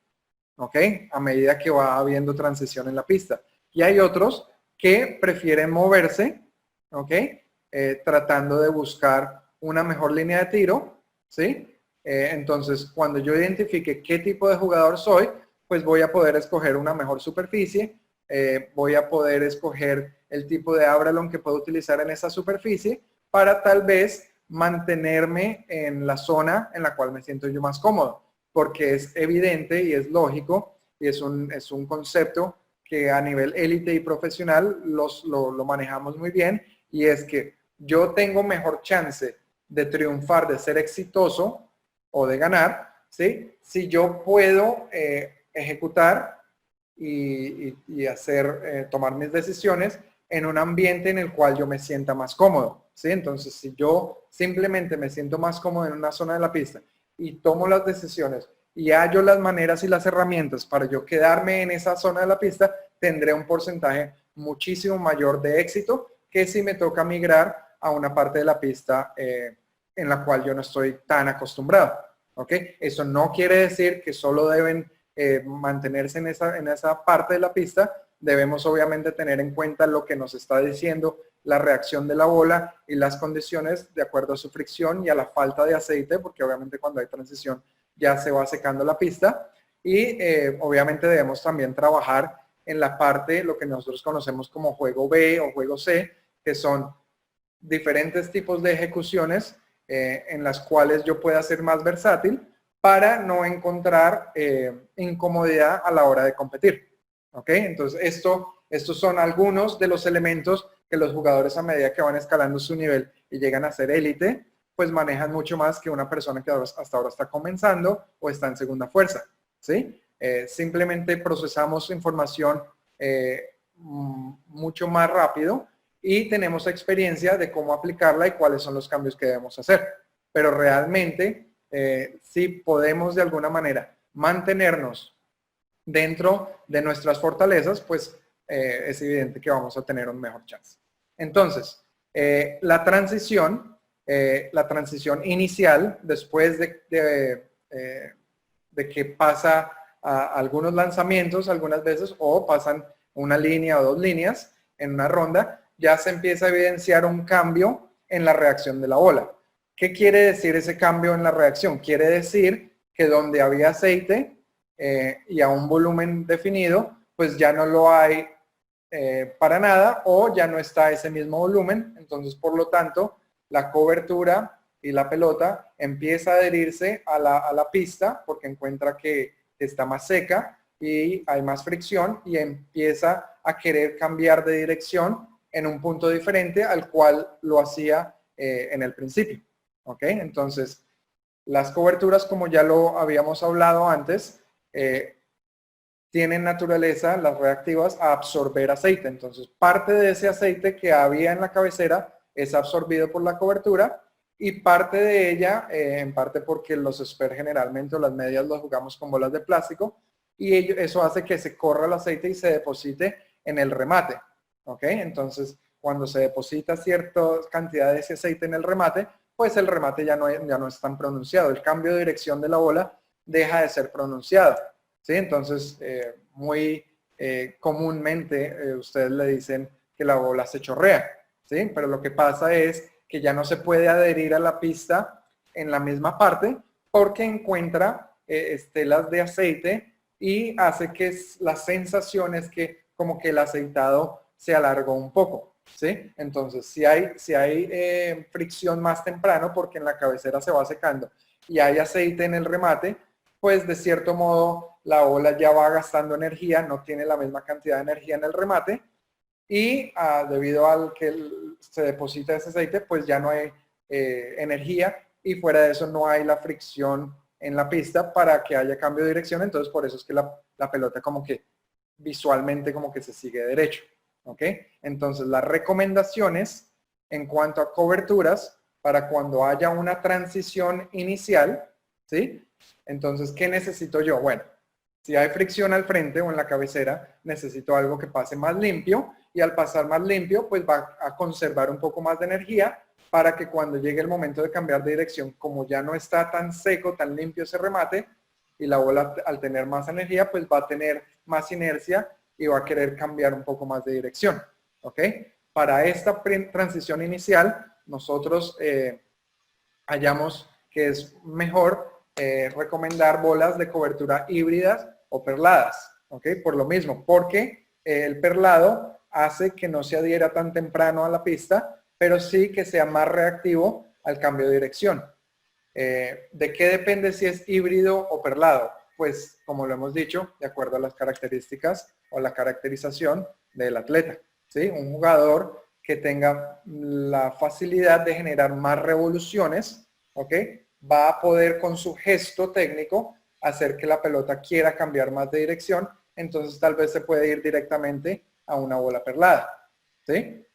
¿Ok? A medida que va habiendo transición en la pista. Y hay otros que prefieren moverse, ¿ok? Tratando de buscar una mejor línea de tiro, ¿sí? Entonces, cuando yo identifique qué tipo de jugador soy, pues voy a poder escoger una mejor superficie, voy a poder escoger el tipo de abralón que puedo utilizar en esa superficie para tal vez mantenerme en la zona en la cual me siento yo más cómodo, porque es evidente y es lógico y es un concepto que a nivel élite y profesional lo manejamos muy bien, y es que yo tengo mejor chance de triunfar, de ser exitoso o de ganar, ¿sí? Si yo puedo ejecutar y hacer, tomar mis decisiones en un ambiente en el cual yo me sienta más cómodo, ¿sí? Entonces, si yo simplemente me siento más cómodo en una zona de la pista y tomo las decisiones y hallo las maneras y las herramientas para yo quedarme en esa zona de la pista, tendré un porcentaje muchísimo mayor de éxito que si me toca migrar a una parte de la pista en la cual yo no estoy tan acostumbrado, ¿ok? Eso no quiere decir que solo deben mantenerse en esa parte de la pista. Debemos obviamente tener en cuenta lo que nos está diciendo la reacción de la bola y las condiciones de acuerdo a su fricción y a la falta de aceite, porque obviamente cuando hay transición ya se va secando la pista. Y obviamente debemos también trabajar en la parte, lo que nosotros conocemos como juego B o juego C, que son diferentes tipos de ejecuciones en las cuales yo pueda ser más versátil para no encontrar incomodidad a la hora de competir. ¿Ok? Entonces, estos son algunos de los elementos que los jugadores, a medida que van escalando su nivel y llegan a ser élite, pues manejan mucho más que una persona que hasta ahora está comenzando o está en segunda fuerza. ¿Sí? Simplemente procesamos información mucho más rápido y tenemos experiencia de cómo aplicarla y cuáles son los cambios que debemos hacer. Pero realmente, si podemos de alguna manera mantenernos dentro de nuestras fortalezas, pues es evidente que vamos a tener un mejor chance. Entonces, la transición inicial, después de que pasa a algunos lanzamientos algunas veces, o pasan una línea o dos líneas en una ronda, ya se empieza a evidenciar un cambio en la reacción de la bola. ¿Qué quiere decir ese cambio en la reacción? Quiere decir que donde había aceite y a un volumen definido, pues ya no lo hay para nada, o ya no está ese mismo volumen. Entonces, por lo tanto, la cobertura y la pelota empieza a adherirse a la pista porque encuentra que está más seca y hay más fricción, y empieza a querer cambiar de dirección en un punto diferente al cual lo hacía en el principio. ¿Ok? Entonces, las coberturas, como ya lo habíamos hablado antes, tienen naturaleza, las reactivas, a absorber aceite. Entonces, parte de ese aceite que había en la cabecera es absorbido por la cobertura, y parte de ella, en parte porque los Sper generalmente, o las medias, los jugamos con bolas de plástico, y eso hace que se corra el aceite y se deposite en el remate. ¿Ok? Entonces, cuando se deposita cierta cantidad de ese aceite en el remate, pues el remate ya no es tan pronunciado. El cambio de dirección de la bola deja de ser pronunciado. ¿Sí? Entonces, muy comúnmente ustedes le dicen que la bola se chorrea, ¿sí? Pero lo que pasa es que ya no se puede adherir a la pista en la misma parte porque encuentra estelas de aceite, y hace que la sensación es que como que el aceitado se alargó un poco, ¿sí? Entonces, si hay fricción más temprano porque en la cabecera se va secando y hay aceite en el remate, pues de cierto modo la bola ya va gastando energía, no tiene la misma cantidad de energía en el remate, y debido al que se deposita ese aceite, pues ya no hay energía, y fuera de eso no hay la fricción en la pista para que haya cambio de dirección. Entonces, por eso es que la pelota como que visualmente como que se sigue derecho. ¿Ok? Entonces, las recomendaciones en cuanto a coberturas para cuando haya una transición inicial, ¿sí? Entonces, ¿qué necesito yo? Bueno, si hay fricción al frente o en la cabecera, necesito algo que pase más limpio, y al pasar más limpio, pues va a conservar un poco más de energía para que cuando llegue el momento de cambiar de dirección, como ya no está tan seco, tan limpio ese remate, y la bola al tener más energía, pues va a tener más inercia y va a querer cambiar un poco más de dirección. ¿ok? Para esta transición inicial, nosotros hallamos que es mejor recomendar bolas de cobertura híbridas o perladas, ¿ok? Por lo mismo, porque el perlado hace que no se adhiera tan temprano a la pista, pero sí que sea más reactivo al cambio de dirección. ¿De qué depende si es híbrido o perlado? Pues, como lo hemos dicho, de acuerdo a las características o la caracterización del atleta, ¿sí? Un jugador que tenga la facilidad de generar más revoluciones, ¿ok? Va a poder con su gesto técnico hacer que la pelota quiera cambiar más de dirección, entonces tal vez se puede ir directamente a una bola perlada, ¿sí?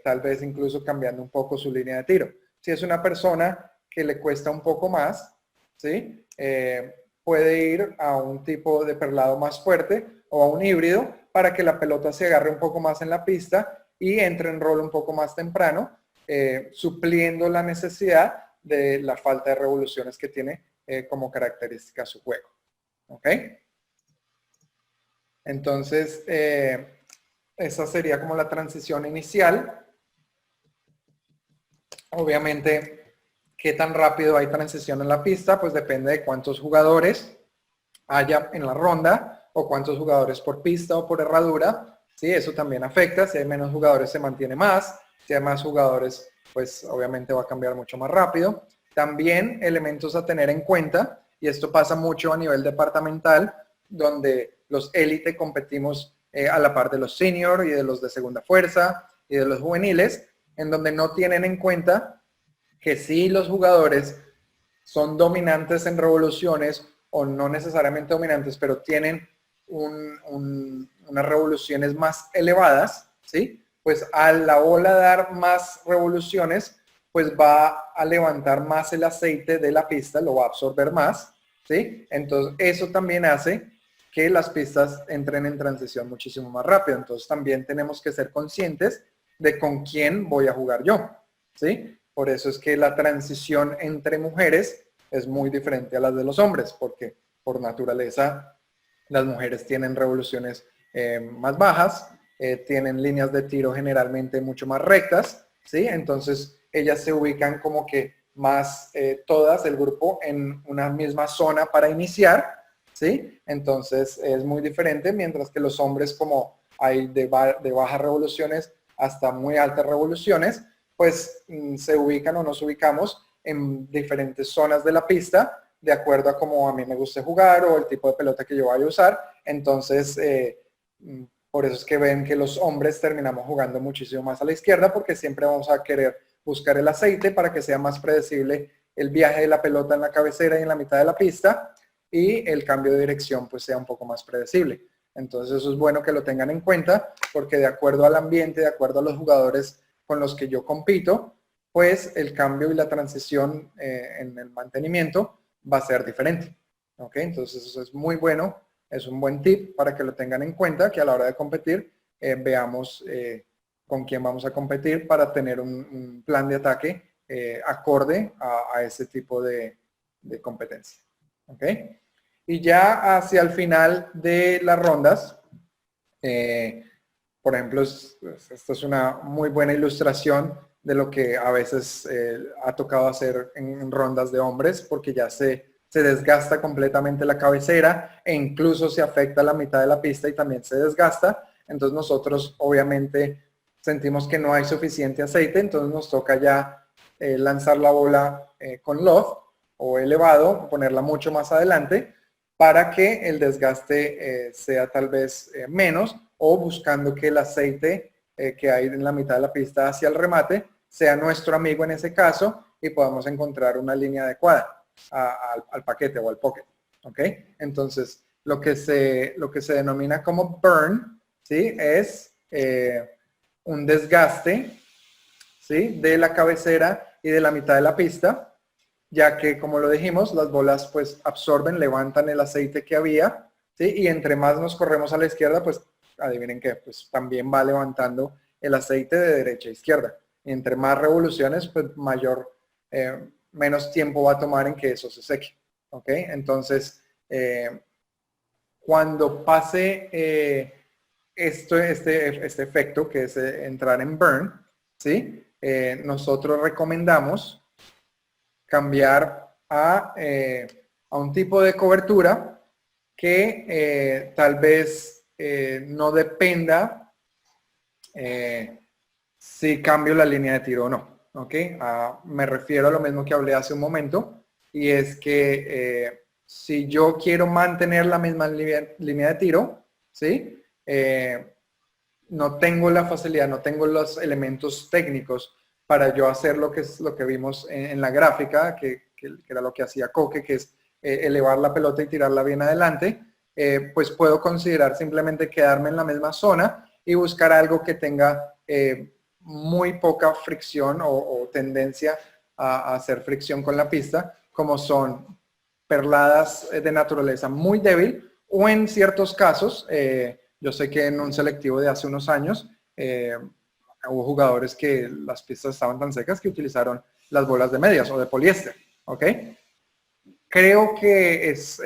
Tal vez incluso cambiando un poco su línea de tiro. Si es una persona que le cuesta un poco más, ¿sí? Puede ir a un tipo de perlado más fuerte o a un híbrido para que la pelota se agarre un poco más en la pista y entre en rol un poco más temprano, supliendo la necesidad de la falta de revoluciones que tiene como característica su juego. ¿Ok? Entonces, esa sería como la transición inicial. Obviamente, ¿qué tan rápido hay transición en la pista? Pues depende de cuántos jugadores haya en la ronda o cuántos jugadores por pista o por herradura. Sí, eso también afecta. Si hay menos jugadores se mantiene más. Si hay más jugadores, pues obviamente va a cambiar mucho más rápido. También elementos a tener en cuenta, y esto pasa mucho a nivel departamental, donde los élite competimos a la par de los senior y de los de segunda fuerza y de los juveniles, en donde no tienen en cuenta que si los jugadores son dominantes en revoluciones o no necesariamente dominantes, pero tienen unas revoluciones más elevadas, ¿sí? Pues a la bola dar más revoluciones, pues va a levantar más el aceite de la pista, lo va a absorber más, ¿sí? Entonces eso también hace que las pistas entren en transición muchísimo más rápido. Entonces también tenemos que ser conscientes de con quién voy a jugar yo, ¿sí? Por eso es que la transición entre mujeres es muy diferente a las de los hombres, porque por naturaleza las mujeres tienen revoluciones más bajas, tienen líneas de tiro generalmente mucho más rectas, ¿sí? Entonces ellas se ubican como que más todas, el grupo, en una misma zona para iniciar, ¿sí? Entonces es muy diferente, mientras que los hombres, como hay de bajas revoluciones hasta muy altas revoluciones, pues se ubican o nos ubicamos en diferentes zonas de la pista, de acuerdo a cómo a mí me guste jugar o el tipo de pelota que yo vaya a usar. Entonces, por eso es que ven que los hombres terminamos jugando muchísimo más a la izquierda, porque siempre vamos a querer buscar el aceite para que sea más predecible el viaje de la pelota en la cabecera y en la mitad de la pista, y el cambio de dirección pues sea un poco más predecible. Entonces eso es bueno que lo tengan en cuenta, porque de acuerdo al ambiente, de acuerdo a los jugadores con los que yo compito, pues el cambio y la transición en el mantenimiento va a ser diferente. ¿Ok? Entonces eso es muy bueno, es un buen tip para que lo tengan en cuenta, que a la hora de competir veamos con quién vamos a competir para tener un plan de ataque acorde a ese tipo de competencia. ¿Ok? Y ya hacia el final de las rondas, por ejemplo, esta es una muy buena ilustración de lo que a veces ha tocado hacer en rondas de hombres, porque ya se desgasta completamente la cabecera e incluso se afecta la mitad de la pista y también se desgasta. Entonces nosotros obviamente sentimos que no hay suficiente aceite, entonces nos toca ya lanzar la bola con loft o elevado, ponerla mucho más adelante para que el desgaste sea tal vez menos, o buscando que el aceite que hay en la mitad de la pista hacia el remate sea nuestro amigo en ese caso y podamos encontrar una línea adecuada al paquete o al pocket. ¿Ok? Entonces, lo que se denomina como burn, ¿sí? Es un desgaste, ¿sí? De la cabecera y de la mitad de la pista, ya que, como lo dijimos, las bolas pues absorben, levantan el aceite que había, ¿sí? Y entre más nos corremos a la izquierda, pues adivinen qué, pues también va levantando el aceite de derecha a izquierda. Y entre más revoluciones, pues menos tiempo va a tomar en que eso se seque. ¿Ok? Entonces, cuando pase este efecto que es entrar en burn, ¿sí? Nosotros recomendamos cambiar a un tipo de cobertura que tal vez no dependa si cambio la línea de tiro o no. ¿Ok? Me refiero a lo mismo que hablé hace un momento, y es que si yo quiero mantener la misma línea de tiro, ¿sí? No tengo la facilidad, no tengo los elementos técnicos para yo hacer lo que es lo que vimos en la gráfica, que era lo que hacía Coque, que es elevar la pelota y tirarla bien adelante, pues puedo considerar simplemente quedarme en la misma zona y buscar algo que tenga muy poca fricción o tendencia a hacer fricción con la pista, como son perladas de naturaleza muy débil, o en ciertos casos, yo sé que en un selectivo de hace unos años hubo jugadores que las pistas estaban tan secas que utilizaron las bolas de medias o de poliéster, ¿ok? Creo que es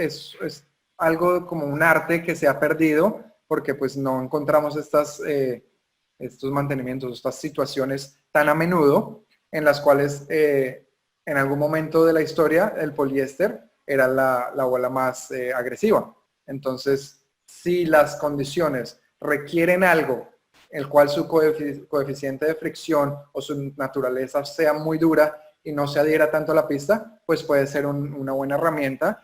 algo como un arte que se ha perdido porque pues no encontramos estos mantenimientos, estas situaciones tan a menudo en las cuales en algún momento de la historia el poliéster era la bola más agresiva. Entonces, si las condiciones requieren algo, el cual su coeficiente de fricción o su naturaleza sea muy dura y no se adhiera tanto a la pista, pues puede ser una buena herramienta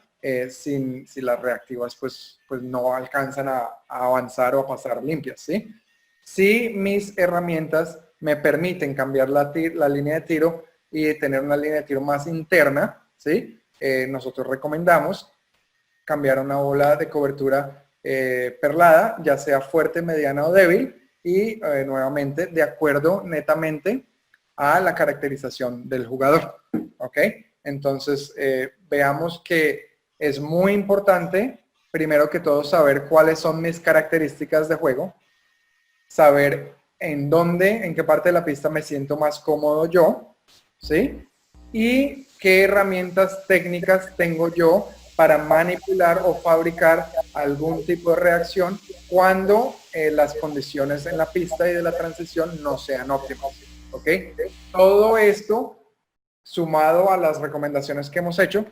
si las reactivas pues no alcanzan a avanzar o a pasar limpias, ¿sí? Si mis herramientas me permiten cambiar la línea de tiro y tener una línea de tiro más interna, ¿sí? Nosotros recomendamos cambiar a una bola de cobertura perlada, ya sea fuerte, mediana o débil, y nuevamente de acuerdo netamente a la caracterización del jugador. ¿Ok? Entonces, veamos que es muy importante, primero que todo, saber cuáles son mis características de juego, saber en qué parte de la pista me siento más cómodo yo, ¿sí? Y qué herramientas técnicas tengo yo para manipular o fabricar algún tipo de reacción cuando las condiciones en la pista y de la transición no sean óptimas, ¿ok? Todo esto, sumado a las recomendaciones que hemos hecho,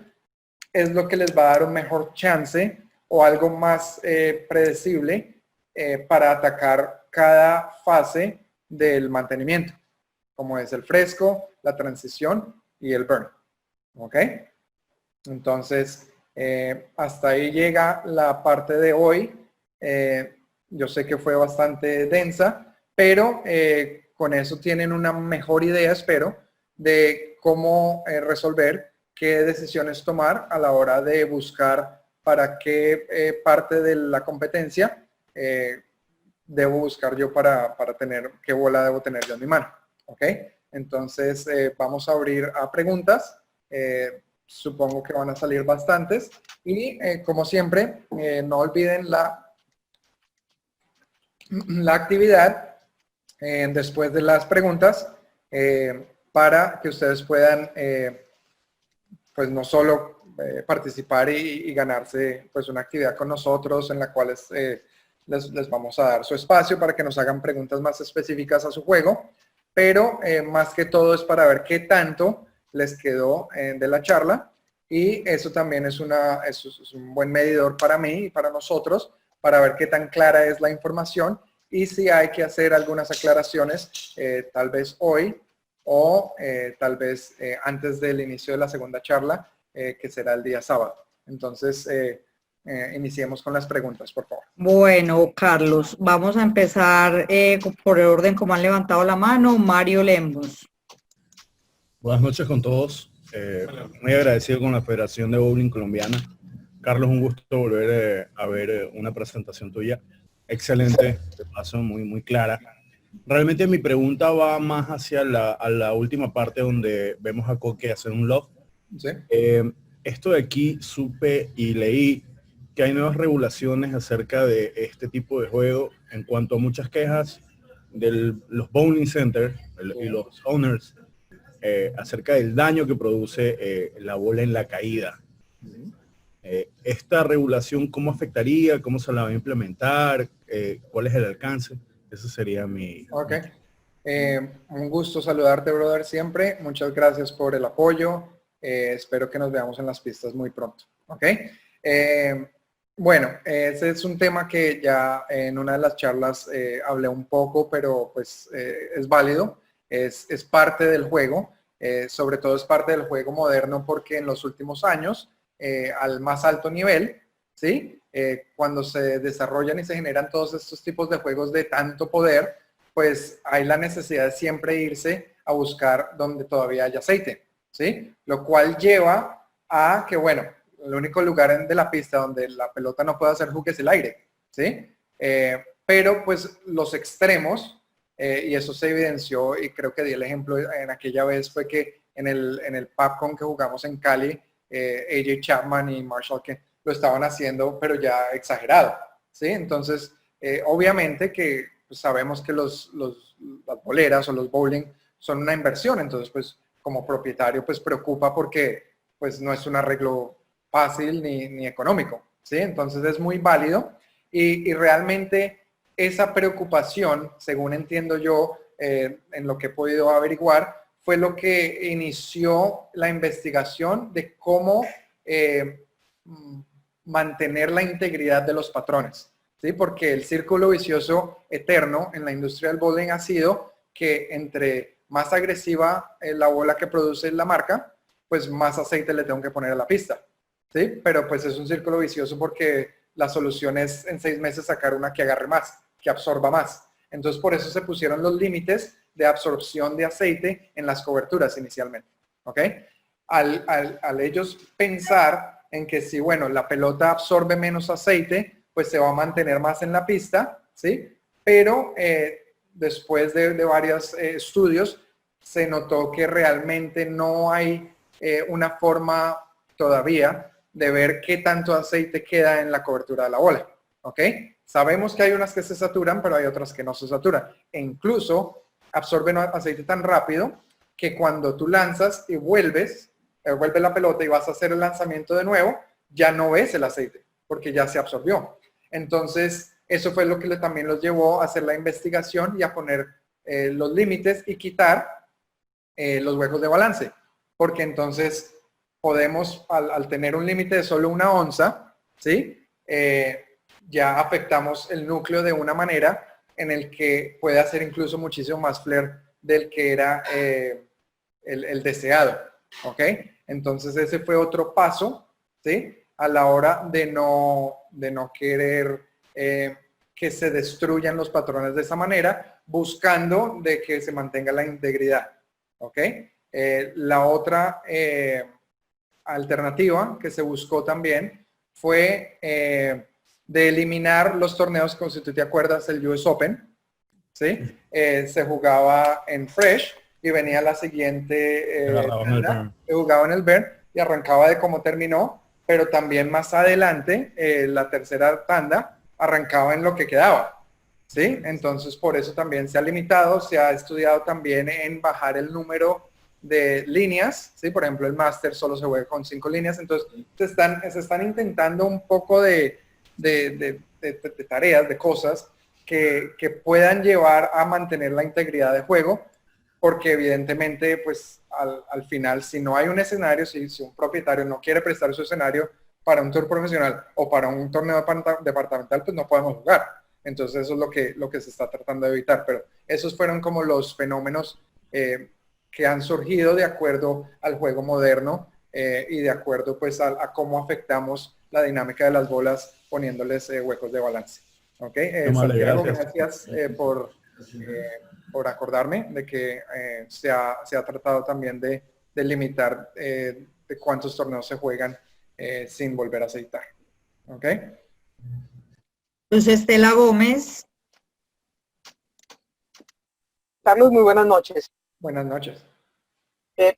es lo que les va a dar un mejor chance o algo más predecible para atacar cada fase del mantenimiento, como es el fresco, la transición y el burn. ¿Ok? Entonces, hasta ahí llega la parte de hoy. Yo sé que fue bastante densa, pero con eso tienen una mejor idea, espero, de cómo resolver, qué decisiones tomar a la hora de buscar para qué parte de la competencia debo buscar yo para tener, qué bola debo tener yo en mi mano. ¿Ok? Entonces, vamos a abrir a preguntas. Supongo que van a salir bastantes. Y como siempre, no olviden la actividad después de las preguntas para que ustedes puedan pues no solo participar y ganarse pues una actividad con nosotros en la cual les vamos a dar su espacio para que nos hagan preguntas más específicas a su juego, pero más que todo es para ver qué tanto les quedó de la charla, y eso también es un buen medidor para mí y para nosotros para ver qué tan clara es la información y si hay que hacer algunas aclaraciones tal vez hoy o tal vez antes del inicio de la segunda charla, que será el día sábado. Entonces, iniciemos con las preguntas, por favor. Bueno, Carlos, vamos a empezar por el orden como han levantado la mano. Mario Lemos. Buenas noches con todos. Muy agradecido con la Federación de Bowling Colombiana. Carlos, un gusto volver a ver una presentación tuya. Excelente, de paso, muy clara. Realmente mi pregunta va más hacia la última parte donde vemos a Coque hacer un loft. ¿Sí? Esto de aquí supe y leí que hay nuevas regulaciones acerca de este tipo de juego en cuanto a muchas quejas de los bowling centers y los owners acerca del daño que produce la bola en la caída. ¿Esta regulación cómo afectaría? ¿Cómo se la va a implementar? ¿Cuál es el alcance? Ese sería mi... Ok. Un gusto saludarte, brother, siempre. Muchas gracias por el apoyo. Espero que nos veamos en las pistas muy pronto. Ok. Bueno, ese es un tema que ya en una de las charlas hablé un poco, pero pues es válido. Es parte del juego. Sobre todo es parte del juego moderno porque en los últimos años, al más alto nivel, ¿sí? Cuando se desarrollan y se generan todos estos tipos de juegos de tanto poder, pues hay la necesidad de siempre irse a buscar donde todavía hay aceite, ¿sí? Lo cual lleva a que, bueno, el único lugar de la pista donde la pelota no puede hacer hook es el aire, ¿sí? Pero pues los extremos, y eso se evidenció, y creo que di el ejemplo en aquella vez, fue que en el PubCon que jugamos en Cali, AJ Chapman y Marshall que lo estaban haciendo, pero ya exagerado, ¿sí? Entonces, obviamente que pues, sabemos que las boleras o los bowling son una inversión, entonces pues como propietario pues preocupa porque pues no es un arreglo fácil ni económico, ¿sí? Entonces es muy válido y realmente esa preocupación, según entiendo yo, en lo que he podido averiguar, fue lo que inició la investigación de cómo mantener la integridad de los patrones, ¿sí? Porque el círculo vicioso eterno en la industria del bowling ha sido que entre más agresiva la bola que produce la marca, pues más aceite le tengo que poner a la pista, ¿sí? Pero pues es un círculo vicioso porque la solución es en 6 meses sacar una que agarre más, que absorba más. Entonces por eso se pusieron los límites de absorción de aceite en las coberturas inicialmente, ¿ok? Al ellos pensar en que si, bueno, la pelota absorbe menos aceite, pues se va a mantener más en la pista, ¿sí? Pero después de varios estudios, se notó que realmente no hay una forma todavía de ver qué tanto aceite queda en la cobertura de la bola, ¿ok? Sabemos que hay unas que se saturan, pero hay otras que no se saturan. E incluso absorben aceite tan rápido que cuando tú lanzas y vuelve la pelota y vas a hacer el lanzamiento de nuevo, ya no ves el aceite, porque ya se absorbió. Entonces, eso fue lo que también los llevó a hacer la investigación y a poner los límites y quitar los huecos de balance. Porque entonces podemos, al tener un límite de solo 1 onza, ¿sí? Ya afectamos el núcleo de una manera en el que puede hacer incluso muchísimo más flare del que era el deseado, ¿ok? Entonces ese fue otro paso, ¿sí? A la hora de no querer que se destruyan los patrones de esa manera, buscando de que se mantenga la integridad, ¿ok? La otra alternativa que se buscó también fue de eliminar los torneos, como si tú te acuerdas, el US Open, ¿sí? Se jugaba en Fresh y venía la siguiente tanda, se jugaba en el Bern y arrancaba de cómo terminó, pero también más adelante, la tercera tanda, arrancaba en lo que quedaba, ¿sí? Entonces, por eso también se ha limitado, se ha estudiado también en bajar el número de líneas, ¿sí? Por ejemplo, el Master solo se juega con 5 líneas, entonces se están intentando un poco de tareas, de cosas que puedan llevar a mantener la integridad de juego, porque evidentemente, pues al final, si no hay un escenario, si un propietario no quiere prestar su escenario para un tour profesional o para un torneo departamental, pues no podemos jugar. Entonces eso es lo que se está tratando de evitar, pero esos fueron como los fenómenos que han surgido de acuerdo al juego moderno y de acuerdo pues a cómo afectamos la dinámica de las bolas poniéndoles huecos de balance. ¿Ok? Santiago, gracias por acordarme de que se ha tratado también de limitar de cuántos torneos se juegan sin volver a aceitar. ¿Ok? Entonces, Estela Gómez. Carlos, muy buenas noches. Buenas noches.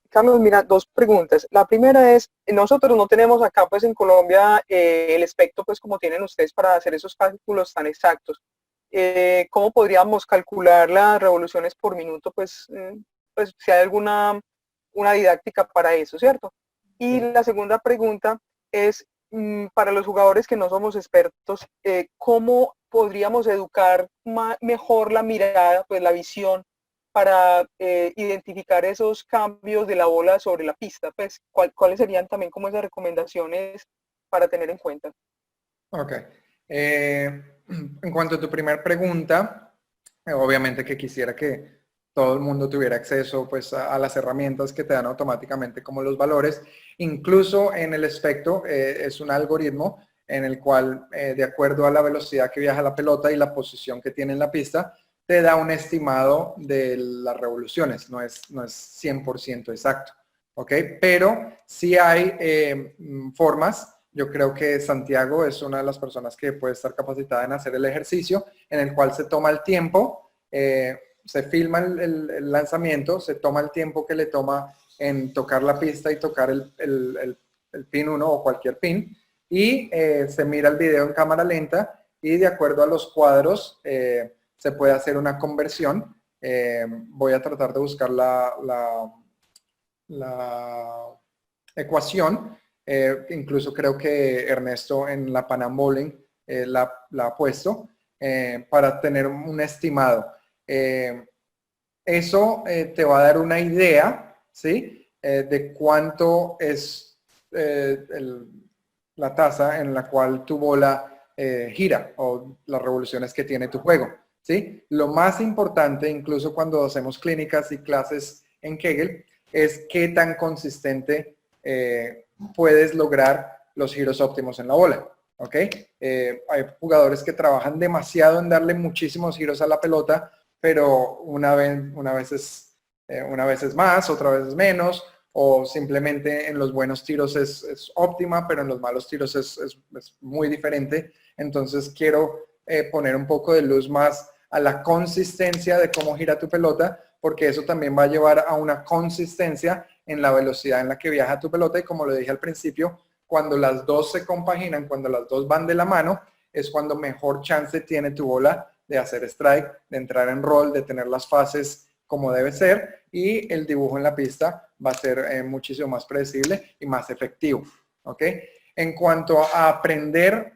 Carlos, mira, 2 preguntas. La primera es, nosotros no tenemos acá pues en Colombia el espectro pues como tienen ustedes para hacer esos cálculos tan exactos. ¿Cómo podríamos calcular las revoluciones por minuto? Pues si hay una didáctica para eso, ¿cierto? Y la segunda pregunta es, para los jugadores que no somos expertos, ¿cómo podríamos educar mejor la mirada, pues la visión, para identificar esos cambios de la bola sobre la pista? Pues, ¿cuáles serían también como esas recomendaciones para tener en cuenta? Ok. En cuanto a tu primera pregunta, obviamente que quisiera que todo el mundo tuviera acceso pues a las herramientas que te dan automáticamente como los valores. Incluso en el espectro es un algoritmo en el cual de acuerdo a la velocidad que viaja la pelota y la posición que tiene en la pista, te da un estimado de las revoluciones. No es 100% exacto. ¿Ok? Pero sí hay formas. Yo creo que Santiago es una de las personas que puede estar capacitada en hacer el ejercicio en el cual se toma el tiempo, se filma el lanzamiento, se toma el tiempo que le toma en tocar la pista y tocar el pin 1 o cualquier pin y se mira el video en cámara lenta y de acuerdo a los cuadros se puede hacer una conversión. Voy a tratar de buscar la ecuación. Incluso creo que Ernesto en la Pan Am Bowling la ha puesto para tener un estimado. Eso te va a dar una idea, ¿sí? De cuánto es la tasa en la cual tu bola gira o las revoluciones que tiene tu juego, ¿sí? Lo más importante, incluso cuando hacemos clínicas y clases en Kegel, es qué tan consistente puedes lograr los giros óptimos en la bola, ¿ok? Hay jugadores que trabajan demasiado en darle muchísimos giros a la pelota, pero una vez es más, otra vez es menos, o simplemente en los buenos tiros es óptima, pero en los malos tiros es muy diferente. Entonces quiero poner un poco de luz más a la consistencia de cómo gira tu pelota, porque eso también va a llevar a una consistencia en la velocidad en la que viaja tu pelota y como lo dije al principio, cuando las dos se compaginan, cuando las dos van de la mano, es cuando mejor chance tiene tu bola de hacer strike, de entrar en roll, de tener las fases como debe ser y el dibujo en la pista va a ser muchísimo más predecible y más efectivo. ¿Ok? En cuanto a aprender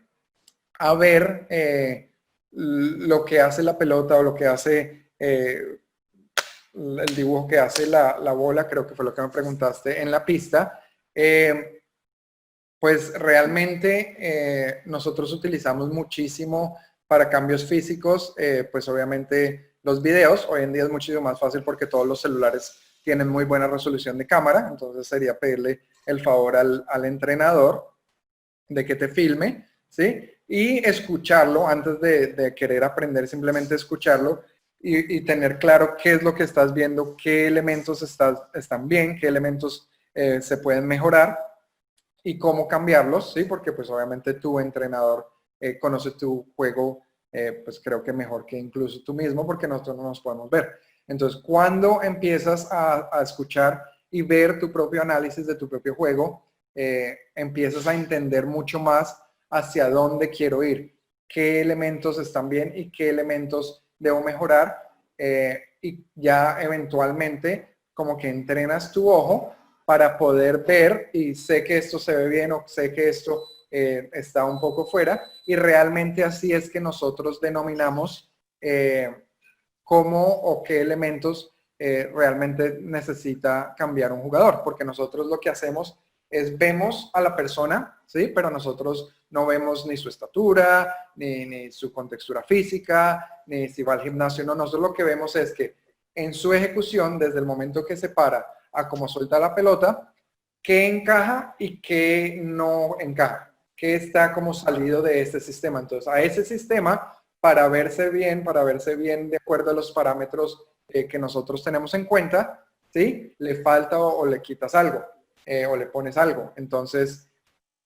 a ver lo que hace la pelota o lo que hace el dibujo que hace la bola, creo que fue lo que me preguntaste, en la pista, pues realmente nosotros utilizamos muchísimo para cambios físicos, pues obviamente los videos, hoy en día es muchísimo más fácil porque todos los celulares tienen muy buena resolución de cámara, entonces sería pedirle el favor al entrenador de que te filme, ¿sí? Y escucharlo antes de querer aprender, simplemente escucharlo y tener claro qué es lo que estás viendo, qué elementos están bien, qué elementos se pueden mejorar y cómo cambiarlos, ¿sí? Porque pues obviamente tu entrenador conoce tu juego, pues creo que mejor que incluso tú mismo, porque nosotros no nos podemos ver. Entonces, cuando empiezas a escuchar y ver tu propio análisis de tu propio juego, empiezas a entender mucho más hacia dónde quiero ir, qué elementos están bien y qué elementos debo mejorar, y ya eventualmente como que entrenas tu ojo para poder ver y sé que esto se ve bien o sé que esto está un poco fuera y realmente así es que nosotros denominamos cómo o qué elementos realmente necesita cambiar un jugador, porque nosotros lo que hacemos es vemos a la persona, ¿sí? Pero nosotros no vemos ni su estatura, ni su contextura física, ni si va al gimnasio, no. Nosotros lo que vemos es que en su ejecución, desde el momento que se para a cómo suelta la pelota, qué encaja y qué no encaja, qué está como salido de este sistema. Entonces, a ese sistema, para verse bien de acuerdo a los parámetros que nosotros tenemos en cuenta, ¿sí? Le falta o le quitas algo. O le pones algo. Entonces,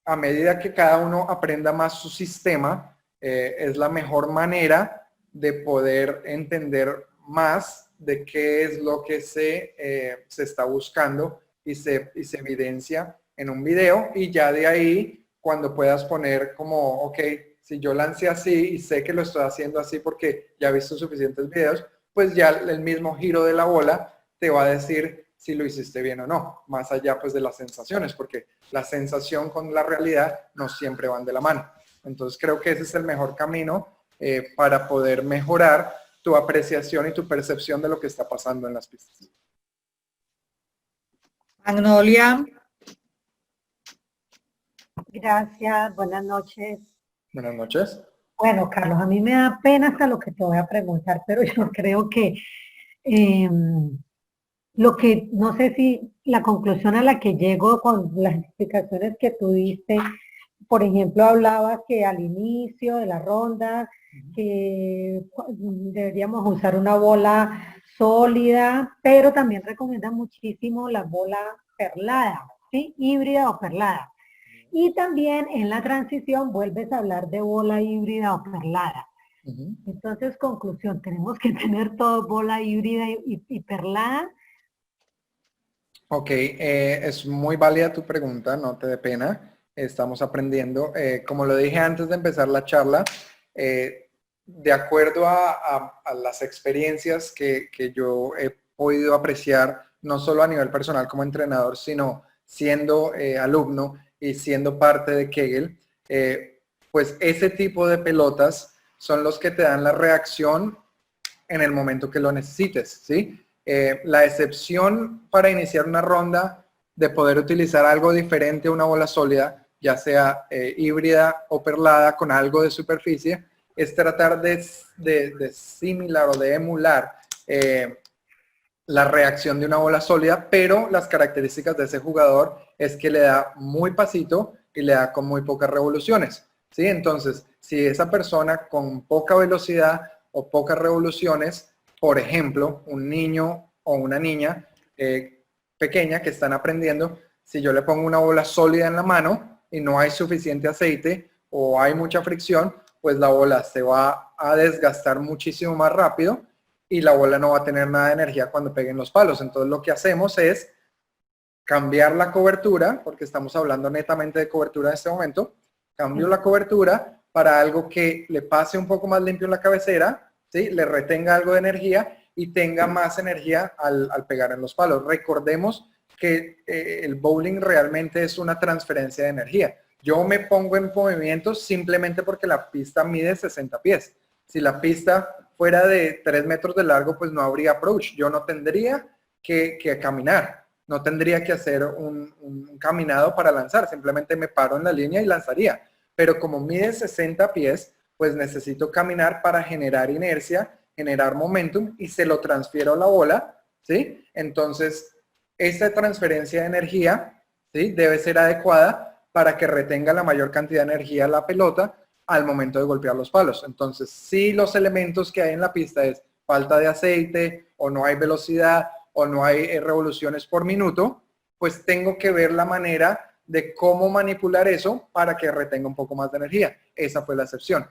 a medida que cada uno aprenda más su sistema, es la mejor manera de poder entender más de qué es lo que se está buscando y se evidencia en un video y ya de ahí, cuando puedas poner como, ok, si yo lancé así y sé que lo estoy haciendo así porque ya he visto suficientes videos, pues ya el mismo giro de la bola te va a decir si lo hiciste bien o no, más allá pues de las sensaciones, porque la sensación con la realidad no siempre van de la mano. Entonces creo que ese es el mejor camino para poder mejorar tu apreciación y tu percepción de lo que está pasando en las pistas. Magnolia. Gracias, buenas noches. Buenas noches. Bueno, Carlos, a mí me da pena hasta lo que te voy a preguntar, pero yo creo que lo que, no sé si la conclusión a la que llego con las explicaciones que tú diste, por ejemplo, hablabas que al inicio de la ronda, que deberíamos usar una bola sólida, pero también recomiendan muchísimo la bola perlada, ¿sí? Híbrida o perlada. Y también en la transición vuelves a hablar de bola híbrida o perlada. Entonces, conclusión, tenemos que tener todo bola híbrida y perlada. Ok, es muy válida tu pregunta, no te dé pena, estamos aprendiendo. Como lo dije antes de empezar la charla, de acuerdo a las experiencias que yo he podido apreciar, no solo a nivel personal como entrenador, sino siendo alumno y siendo parte de Kegel, pues ese tipo de pelotas son los que te dan la reacción en el momento que lo necesites, ¿sí? La excepción para iniciar una ronda de poder utilizar algo diferente a una bola sólida, ya sea híbrida o perlada con algo de superficie, es tratar de similar o de emular la reacción de una bola sólida, pero las características de ese jugador es que le da muy pasito y le da con muy pocas revoluciones, ¿sí? Entonces, si esa persona con poca velocidad o pocas revoluciones, por ejemplo, un niño o una niña pequeña que están aprendiendo, si yo le pongo una bola sólida en la mano y no hay suficiente aceite o hay mucha fricción, pues la bola se va a desgastar muchísimo más rápido y la bola no va a tener nada de energía cuando peguen los palos. Entonces lo que hacemos es cambiar la cobertura, porque estamos hablando netamente de cobertura en este momento, cambio la cobertura para algo que le pase un poco más limpio en la cabecera, ¿sí? Le retenga algo de energía y tenga más energía al pegar en los palos. Recordemos que el bowling realmente es una transferencia de energía. Yo me pongo en movimiento simplemente porque la pista mide 60 pies. Si la pista fuera de 3 metros de largo, pues no habría approach. Yo no tendría que caminar, no tendría que hacer un caminado para lanzar, simplemente me paro en la línea y lanzaría. Pero como mide 60 pies, pues necesito caminar para generar inercia, generar momentum y se lo transfiero a la bola, ¿sí? Entonces, esta transferencia de energía, ¿sí? Debe ser adecuada para que retenga la mayor cantidad de energía la pelota al momento de golpear los palos. Entonces, si los elementos que hay en la pista es falta de aceite o no hay velocidad o no hay revoluciones por minuto, pues tengo que ver la manera de cómo manipular eso para que retenga un poco más de energía. Esa fue la excepción.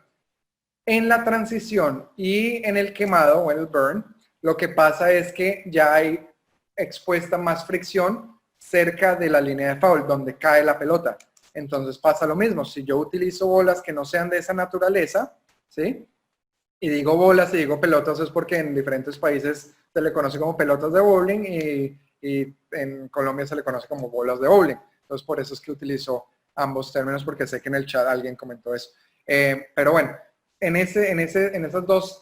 En la transición y en el quemado o en el burn, lo que pasa es que ya hay expuesta más fricción cerca de la línea de foul, donde cae la pelota. Entonces pasa lo mismo. Si yo utilizo bolas que no sean de esa naturaleza, ¿sí? Y digo bolas y digo pelotas es porque en diferentes países se le conoce como pelotas de bowling y en Colombia se le conoce como bolas de bowling. Entonces por eso es que utilizo ambos términos, porque sé que en el chat alguien comentó eso. Pero bueno, en esas dos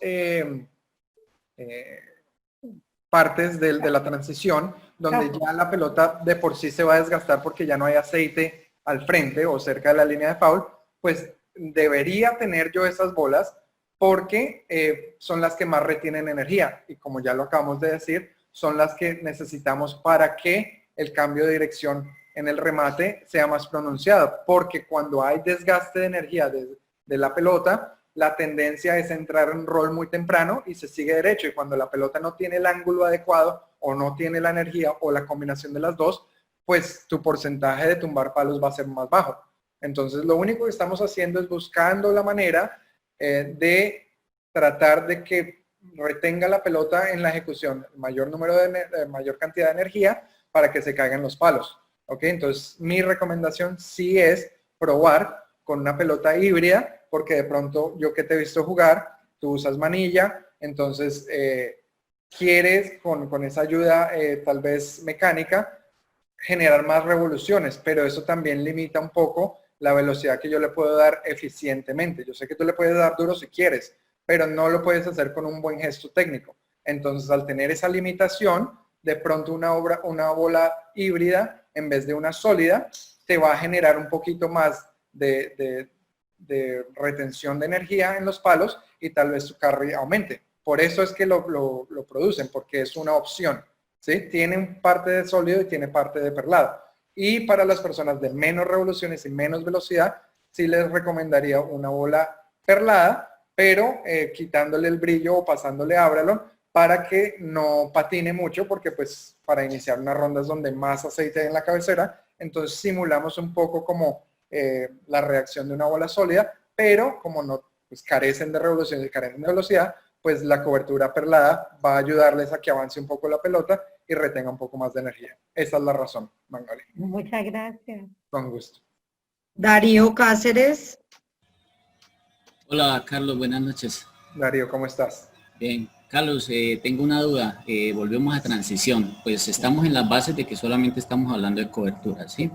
partes de la transición, donde ya la pelota de por sí se va a desgastar porque ya no hay aceite al frente o cerca de la línea de foul, pues debería tener yo esas bolas porque son las que más retienen energía y como ya lo acabamos de decir, son las que necesitamos para que el cambio de dirección en el remate sea más pronunciado, porque cuando hay desgaste de energía de la pelota, la tendencia es entrar en rol muy temprano y se sigue derecho, y cuando la pelota no tiene el ángulo adecuado o no tiene la energía o la combinación de las dos, pues tu porcentaje de tumbar palos va a ser más bajo. Entonces lo único que estamos haciendo es buscando la manera de tratar de que retenga la pelota en la ejecución mayor mayor cantidad de energía para que se caigan los palos. ¿Ok? Entonces mi recomendación sí es probar con una pelota híbrida, porque de pronto yo que te he visto jugar, tú usas manilla, entonces quieres con esa ayuda tal vez mecánica generar más revoluciones, pero eso también limita un poco la velocidad que yo le puedo dar eficientemente. Yo sé que tú le puedes dar duro si quieres, pero no lo puedes hacer con un buen gesto técnico. Entonces, al tener esa limitación, de pronto una bola híbrida en vez de una sólida te va a generar un poquito más de retención de energía en los palos y tal vez su carry aumente. Por eso es que lo producen, porque es una opción, ¿sí? Tiene parte de sólido y tiene parte de perlado. Y para las personas de menos revoluciones y menos velocidad, sí les recomendaría una bola perlada, pero quitándole el brillo o pasándole Abralon para que no patine mucho, porque pues para iniciar unas rondas donde más aceite hay en la cabecera, entonces simulamos un poco como la reacción de una bola sólida, pero como no pues, carecen de revoluciones y carecen de velocidad, pues la cobertura perlada va a ayudarles a que avance un poco la pelota y retenga un poco más de energía. Esa es la razón, Magali. Muchas gracias. Con gusto. Darío Cáceres. Hola Carlos, buenas noches. Darío, ¿cómo estás? Bien, Carlos, tengo una duda. Volvemos a transición. Pues estamos en las bases de que solamente estamos hablando de cobertura, ¿sí?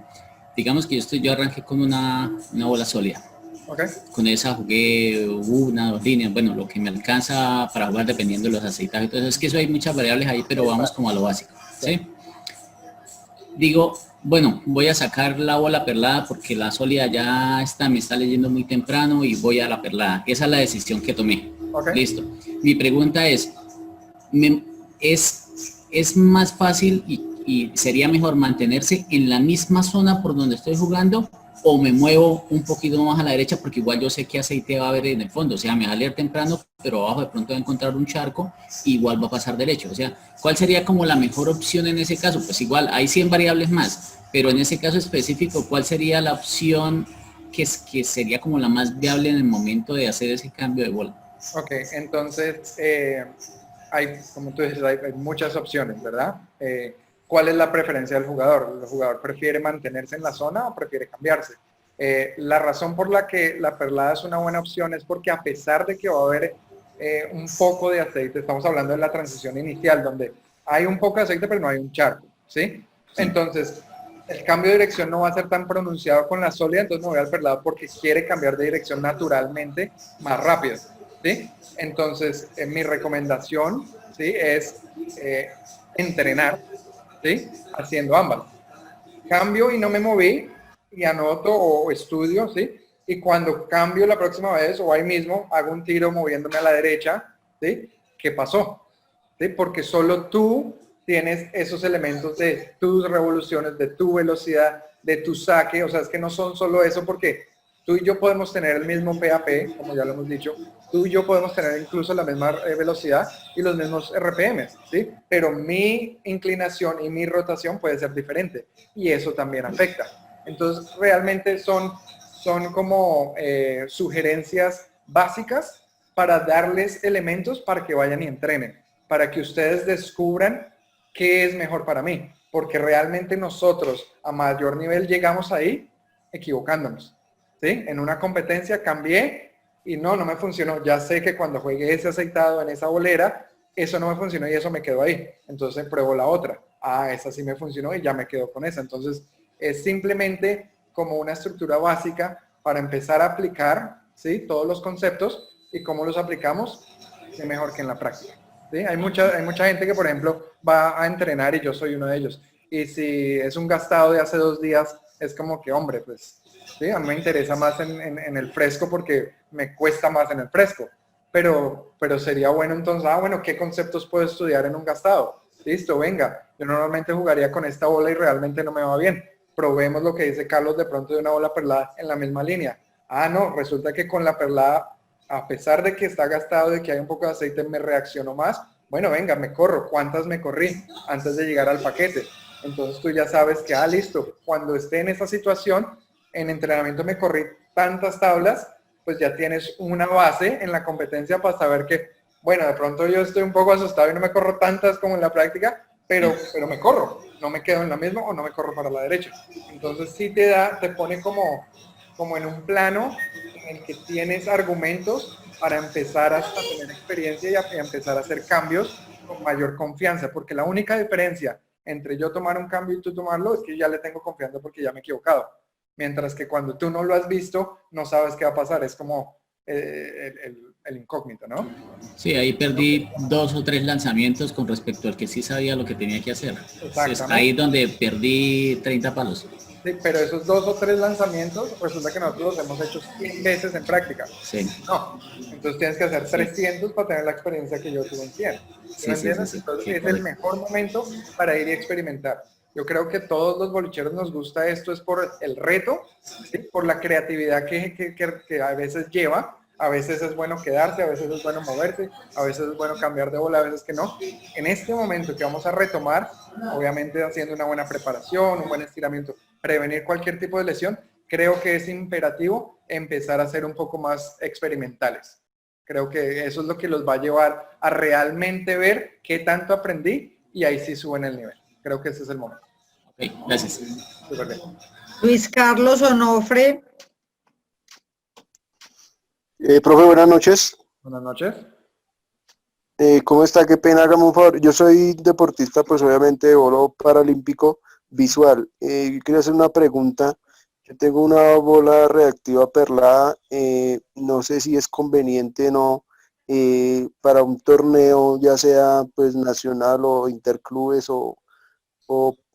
Digamos que yo arranqué con una bola sólida. Okay. Con esa jugué 1, 2 líneas, bueno, lo que me alcanza para jugar dependiendo de los aceitajes. Entonces es que eso hay muchas variables ahí, pero vamos como a lo básico, ¿sí? Digo, bueno, voy a sacar la bola perlada porque la sólida ya me está leyendo muy temprano y voy a la perlada. Esa es la decisión que tomé. Okay. Listo. Mi pregunta es, ¿es más fácil y sería mejor mantenerse en la misma zona por donde estoy jugando o me muevo un poquito más a la derecha porque igual yo sé qué aceite va a haber en el fondo? O sea, me va a leer temprano, pero abajo de pronto va a encontrar un charco y igual va a pasar derecho. O sea, ¿cuál sería como la mejor opción en ese caso? Pues igual hay 100 variables más, pero en ese caso específico, ¿cuál sería la opción que sería como la más viable en el momento de hacer ese cambio de bola? Ok, entonces hay, como tú dices, hay muchas opciones, ¿verdad? ¿Cuál es la preferencia del jugador? ¿El jugador prefiere mantenerse en la zona o prefiere cambiarse? La razón por la que la perlada es una buena opción es porque a pesar de que va a haber un poco de aceite, estamos hablando de la transición inicial, donde hay un poco de aceite pero no hay un charco, ¿sí? Entonces, el cambio de dirección no va a ser tan pronunciado con la sólida, entonces me voy al perlado porque quiere cambiar de dirección naturalmente más rápido, ¿sí? Entonces, mi recomendación, ¿sí? Es entrenar, ¿sí? Haciendo ambas. Cambio y no me moví y anoto o estudio, ¿sí? Y cuando cambio la próxima vez o ahí mismo hago un tiro moviéndome a la derecha, ¿sí? ¿Qué pasó? ¿Sí? Porque solo tú tienes esos elementos de tus revoluciones, de tu velocidad, de tu saque. O sea, es que no son solo eso porque tú y yo podemos tener el mismo PAP, como ya lo hemos dicho. Tú y yo podemos tener incluso la misma velocidad y los mismos RPMs, ¿sí? Pero mi inclinación y mi rotación puede ser diferente y eso también afecta. Entonces, realmente son como sugerencias básicas para darles elementos para que vayan y entrenen, para que ustedes descubran qué es mejor para mí, porque realmente nosotros a mayor nivel llegamos ahí equivocándonos, ¿sí? En una competencia cambié y no me funcionó. Ya sé que cuando juegué ese aceitado en esa bolera, eso no me funcionó y eso me quedó ahí. Entonces pruebo la otra. Ah, esa sí me funcionó y ya me quedo con esa. Entonces es simplemente como una estructura básica para empezar a aplicar, ¿sí? Todos los conceptos y cómo los aplicamos, es mejor que en la práctica, ¿sí? Hay mucha gente que, por ejemplo, va a entrenar y yo soy uno de ellos. Y si es un gastado de hace 2 días, es como que, hombre, pues, ¿sí? A mí me interesa más en el fresco porque me cuesta más en el fresco. Pero sería bueno entonces, bueno, ¿qué conceptos puedo estudiar en un gastado? Listo, venga, yo normalmente jugaría con esta bola y realmente no me va bien. Probemos lo que dice Carlos de pronto de una bola perlada en la misma línea. Ah, no, resulta que con la perlada, a pesar de que está gastado, de que hay un poco de aceite, me reaccionó más. Bueno, venga, me corro. ¿Cuántas me corrí antes de llegar al paquete? Entonces tú ya sabes que, listo, cuando esté en esa situación, en entrenamiento me corrí tantas tablas, pues ya tienes una base en la competencia para saber que, bueno, de pronto yo estoy un poco asustado y no me corro tantas como en la práctica, pero me corro, no me quedo en la misma o no me corro para la derecha. Entonces sí te pone como en un plano en el que tienes argumentos para empezar a tener experiencia y a empezar a hacer cambios con mayor confianza, porque la única diferencia entre yo tomar un cambio y tú tomarlo es que ya le tengo confianza porque ya me he equivocado. Mientras que cuando tú no lo has visto, no sabes qué va a pasar. Es como el incógnito, ¿no? Sí, ahí perdí 2 o 3 lanzamientos con respecto al que sí sabía lo que tenía que hacer. Entonces, ahí es donde perdí 30 palos. Sí, pero esos 2 o 3 lanzamientos, resulta que nosotros los hemos hecho 100 veces en práctica. Sí. No, entonces tienes que hacer 300 para tener la experiencia que yo tuve en 100. Sí, ¿Me entiendes? sí. Entonces Sí, es el mejor momento para ir y experimentar. Yo creo que todos los bolicheros nos gusta esto, es por el reto, ¿sí? Por la creatividad que a veces lleva. A veces es bueno quedarse, a veces es bueno moverse, a veces es bueno cambiar de bola, a veces que no. En este momento que vamos a retomar, obviamente haciendo una buena preparación, un buen estiramiento, prevenir cualquier tipo de lesión, creo que es imperativo empezar a ser un poco más experimentales. Creo que eso es lo que los va a llevar a realmente ver qué tanto aprendí y ahí sí suben el nivel. Creo que ese es el momento. Ok, gracias. Súper bien. Luis Carlos Onofre. Profe, buenas noches. Buenas noches. ¿Cómo está? Qué pena, hágame un favor. Yo soy deportista, pues obviamente de oro paralímpico visual. Quería hacer una pregunta. Yo tengo una bola reactiva perlada. No sé si es conveniente o no para un torneo, ya sea pues nacional o interclubes o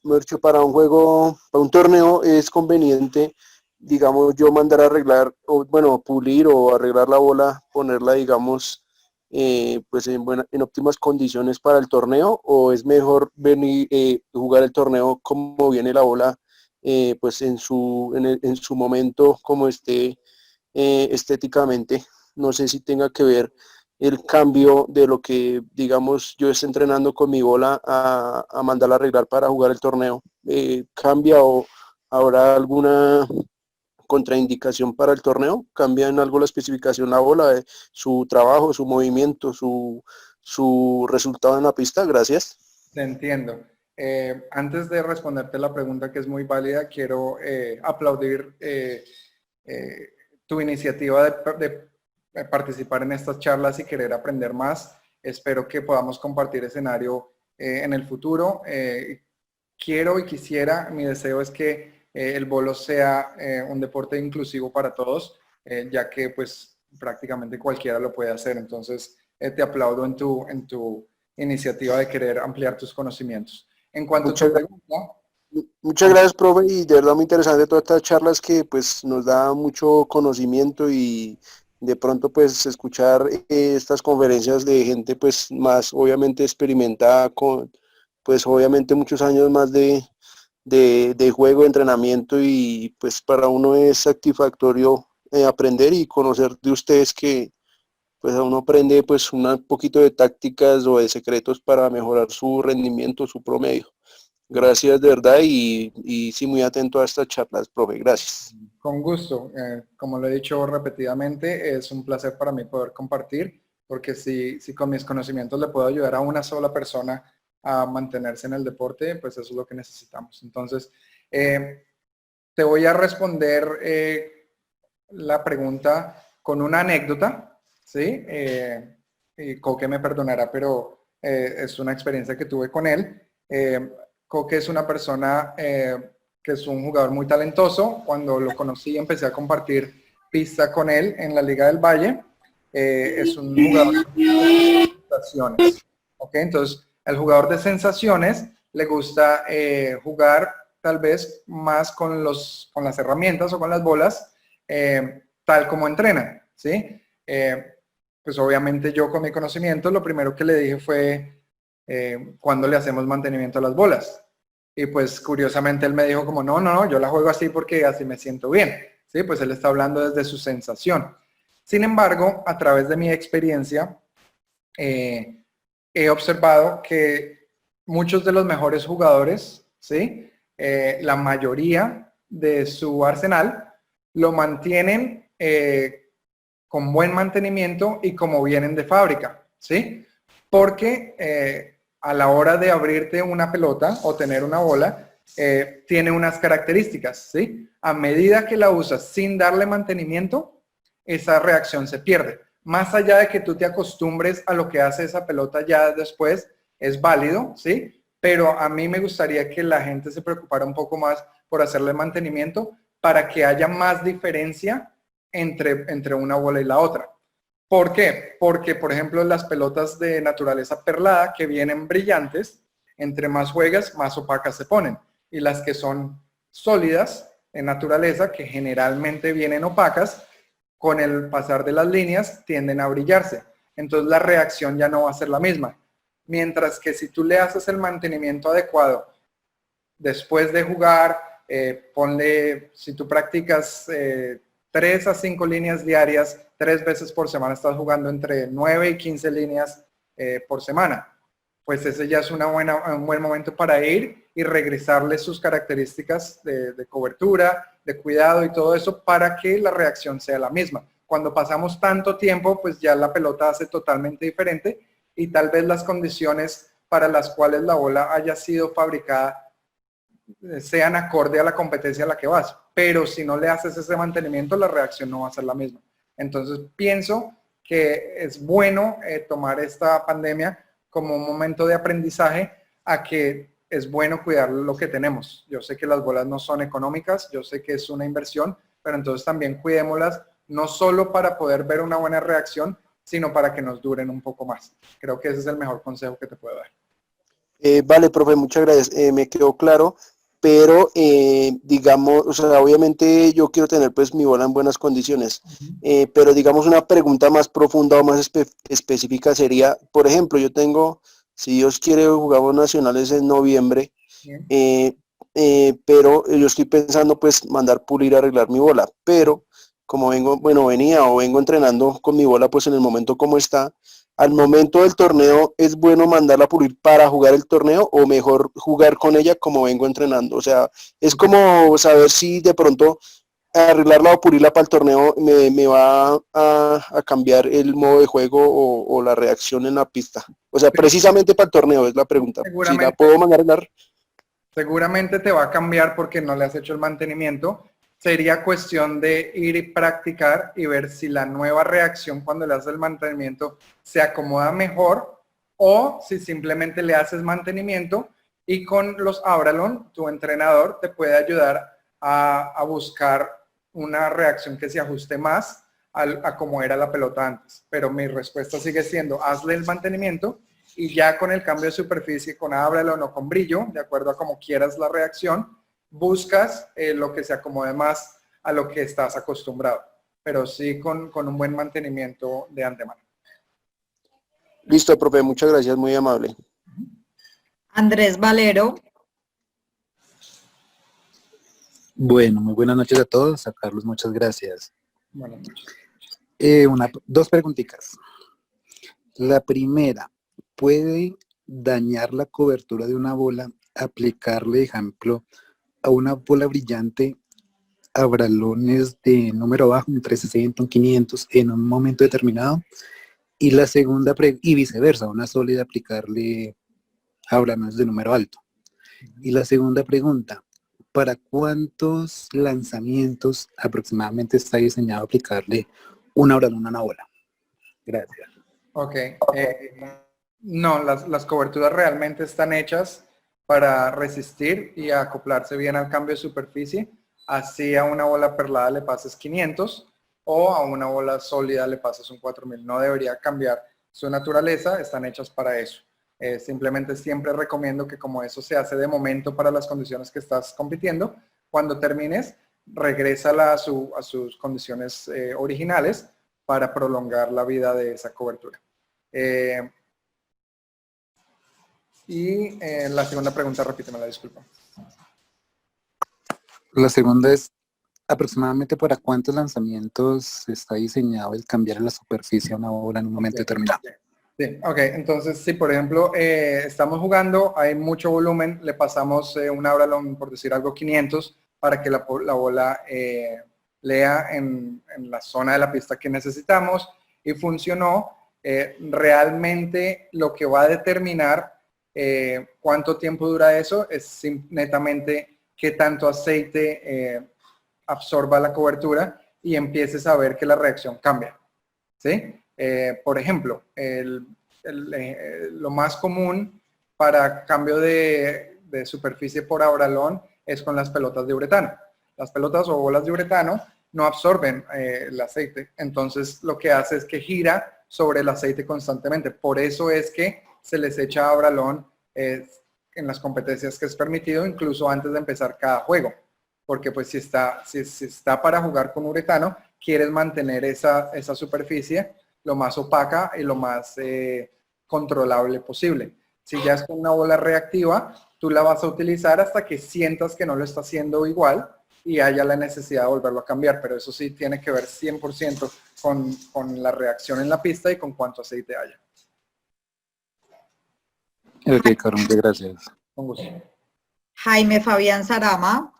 mejor dicho, para un juego, para un torneo es conveniente, digamos, yo mandar a arreglar, o bueno, pulir o arreglar la bola, ponerla, digamos, pues en óptimas condiciones para el torneo, o es mejor venir jugar el torneo como viene la bola, pues en su momento, como esté estéticamente. No sé si tenga que ver el cambio de lo que, digamos, yo esté entrenando con mi bola a mandarla a arreglar para jugar el torneo. ¿Cambia o habrá alguna contraindicación para el torneo? ¿Cambia en algo la especificación la bola, su trabajo, su movimiento, su resultado en la pista? Gracias. Te entiendo. Antes de responderte la pregunta, que es muy válida, quiero aplaudir tu iniciativa de participar en estas charlas y querer aprender más. Espero que podamos compartir escenario en el futuro. Quiero y quisiera, mi deseo es que el bolo sea un deporte inclusivo para todos, ya que pues prácticamente cualquiera lo puede hacer. Entonces te aplaudo en tu iniciativa de querer ampliar tus conocimientos. En cuanto a tu pregunta... Muchas gracias, profe, y de verdad muy interesante todas estas charlas que pues nos da mucho conocimiento y de pronto pues escuchar estas conferencias de gente pues más obviamente experimentada con pues obviamente muchos años más de juego, de entrenamiento, y pues para uno es satisfactorio aprender y conocer de ustedes que pues uno aprende pues un poquito de tácticas o de secretos para mejorar su rendimiento, su promedio. Gracias de verdad y sí, muy atento a estas charlas, profe. Gracias. Con gusto. Como lo he dicho repetidamente, es un placer para mí poder compartir, porque si con mis conocimientos le puedo ayudar a una sola persona a mantenerse en el deporte, pues eso es lo que necesitamos. Entonces, te voy a responder la pregunta con una anécdota, ¿sí? Y Coque me perdonará, pero es una experiencia que tuve con él. Coque es una persona que es un jugador muy talentoso. Cuando lo conocí empecé a compartir pista con él en la Liga del Valle. Es un jugador de sensaciones. ¿Okay? Entonces, al jugador de sensaciones le gusta jugar tal vez más con las herramientas o con las bolas, tal como entrenan, ¿sí? Pues obviamente yo con mi conocimiento lo primero que le dije fue ¿cuándo le hacemos mantenimiento a las bolas? Y pues curiosamente él me dijo como no, yo la juego así porque así me siento bien, ¿sí? Pues él está hablando desde su sensación. Sin embargo, a través de mi experiencia, he observado que muchos de los mejores jugadores, ¿sí? La mayoría de su arsenal lo mantienen con buen mantenimiento y como vienen de fábrica, ¿sí? Porque a la hora de abrirte una pelota o tener una bola, tiene unas características, ¿sí? A medida que la usas sin darle mantenimiento, esa reacción se pierde. Más allá de que tú te acostumbres a lo que hace esa pelota ya después, es válido, ¿sí? Pero a mí me gustaría que la gente se preocupara un poco más por hacerle mantenimiento para que haya más diferencia entre una bola y la otra. ¿Por qué? Porque, por ejemplo, las pelotas de naturaleza perlada que vienen brillantes, entre más juegas, más opacas se ponen. Y las que son sólidas en naturaleza, que generalmente vienen opacas, con el pasar de las líneas tienden a brillarse. Entonces la reacción ya no va a ser la misma. Mientras que si tú le haces el mantenimiento adecuado después de jugar, ponle, si tú practicas 3 a 5 líneas diarias, 3 veces por semana estás jugando entre 9 y 15 líneas por semana. Pues ese ya es un buen momento para ir y regresarle sus características de cobertura, de cuidado y todo eso para que la reacción sea la misma. Cuando pasamos tanto tiempo, pues ya la pelota hace totalmente diferente y tal vez las condiciones para las cuales la bola haya sido fabricada sean acorde a la competencia a la que vas. Pero si no le haces ese mantenimiento, la reacción no va a ser la misma. Entonces pienso que es bueno tomar esta pandemia como un momento de aprendizaje a que es bueno cuidar lo que tenemos. Yo sé que las bolas no son económicas, yo sé que es una inversión, pero entonces también cuidémoslas, no solo para poder ver una buena reacción, sino para que nos duren un poco más. Creo que ese es el mejor consejo que te puedo dar. Vale, profe, muchas gracias. Me quedó claro, pero digamos, o sea, obviamente yo quiero tener pues mi bola en buenas condiciones, pero digamos una pregunta más profunda o más específica sería, por ejemplo, yo tengo, si Dios quiere, jugamos nacionales en noviembre, pero yo estoy pensando pues mandar pulir, arreglar mi bola, pero como vengo entrenando con mi bola pues en el momento como está, al momento del torneo, ¿es bueno mandarla a pulir para jugar el torneo o mejor jugar con ella como vengo entrenando? O sea, es como saber si de pronto arreglarla o pulirla para el torneo me va a cambiar el modo de juego o la reacción en la pista. O sea, precisamente para el torneo es la pregunta. Si la puedo mandar a arreglar. Seguramente te va a cambiar porque no le has hecho el mantenimiento. Sería cuestión de ir y practicar y ver si la nueva reacción cuando le haces el mantenimiento se acomoda mejor o si simplemente le haces mantenimiento y con los Abralon, tu entrenador te puede ayudar a buscar una reacción que se ajuste más a como era la pelota antes. Pero mi respuesta sigue siendo, hazle el mantenimiento y ya con el cambio de superficie, con Abralon o con brillo, de acuerdo a como quieras la reacción, buscas lo que se acomode más a lo que estás acostumbrado, pero sí con un buen mantenimiento de antemano. Listo, profe, muchas gracias, muy amable. Andrés Valero. Bueno, muy buenas noches a todos. A Carlos, muchas gracias. Buenas noches. Dos preguntitas. La primera, ¿puede dañar la cobertura de una bola aplicarle, ejemplo, a una bola brillante abralones de número bajo, un 360, un 500 en un momento determinado? Y la segunda, y viceversa, una sólida aplicarle abralones de número alto. Y la segunda pregunta, ¿para cuántos lanzamientos aproximadamente está diseñado aplicarle un abralón a una bola? Gracias. Ok. No, las coberturas realmente están hechas para resistir y acoplarse bien al cambio de superficie. Así a una bola perlada le pases 500 o a una bola sólida le pases un 4000. No debería cambiar su naturaleza, están hechas para eso. Simplemente siempre recomiendo que como eso se hace de momento para las condiciones que estás compitiendo, cuando termines, regrésala a sus condiciones originales para prolongar la vida de esa cobertura. La segunda pregunta, repítemela, disculpa. La segunda es, ¿aproximadamente para cuántos lanzamientos está diseñado el cambiar la superficie a una bola en un momento determinado? Sí, ok, entonces si por ejemplo estamos jugando, hay mucho volumen, le pasamos un Abralon, por decir algo, 500 para que la bola lea en la zona de la pista que necesitamos y funcionó. Realmente lo que va a determinar cuánto tiempo dura eso es netamente qué tanto aceite absorba la cobertura y empieces a ver que la reacción cambia, ¿sí? Por ejemplo, lo más común para cambio de superficie por Abralón es con las pelotas de uretano. Las pelotas o bolas de uretano no absorben el aceite, entonces lo que hace es que gira sobre el aceite constantemente. Por eso es que se les echa Abralón en las competencias que es permitido, incluso antes de empezar cada juego. Porque pues si está para jugar con uretano, quieres mantener esa superficie lo más opaca y lo más controlable posible. Si ya es con una bola reactiva, tú la vas a utilizar hasta que sientas que no lo está haciendo igual y haya la necesidad de volverlo a cambiar, pero eso sí tiene que ver 100% con la reacción en la pista y con cuánto aceite haya. Ok, Carlos, muchas gracias. Con gusto. Jaime Fabián Sarama.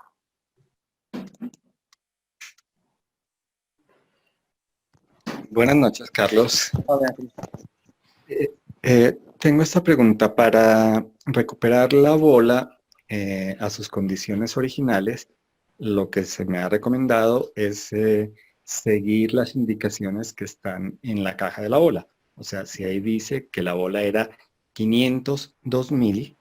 Buenas noches, Carlos. Hola. Tengo esta pregunta. Para recuperar la bola a sus condiciones originales, lo que se me ha recomendado es seguir las indicaciones que están en la caja de la bola. O sea, si ahí dice que la bola era 500 2000,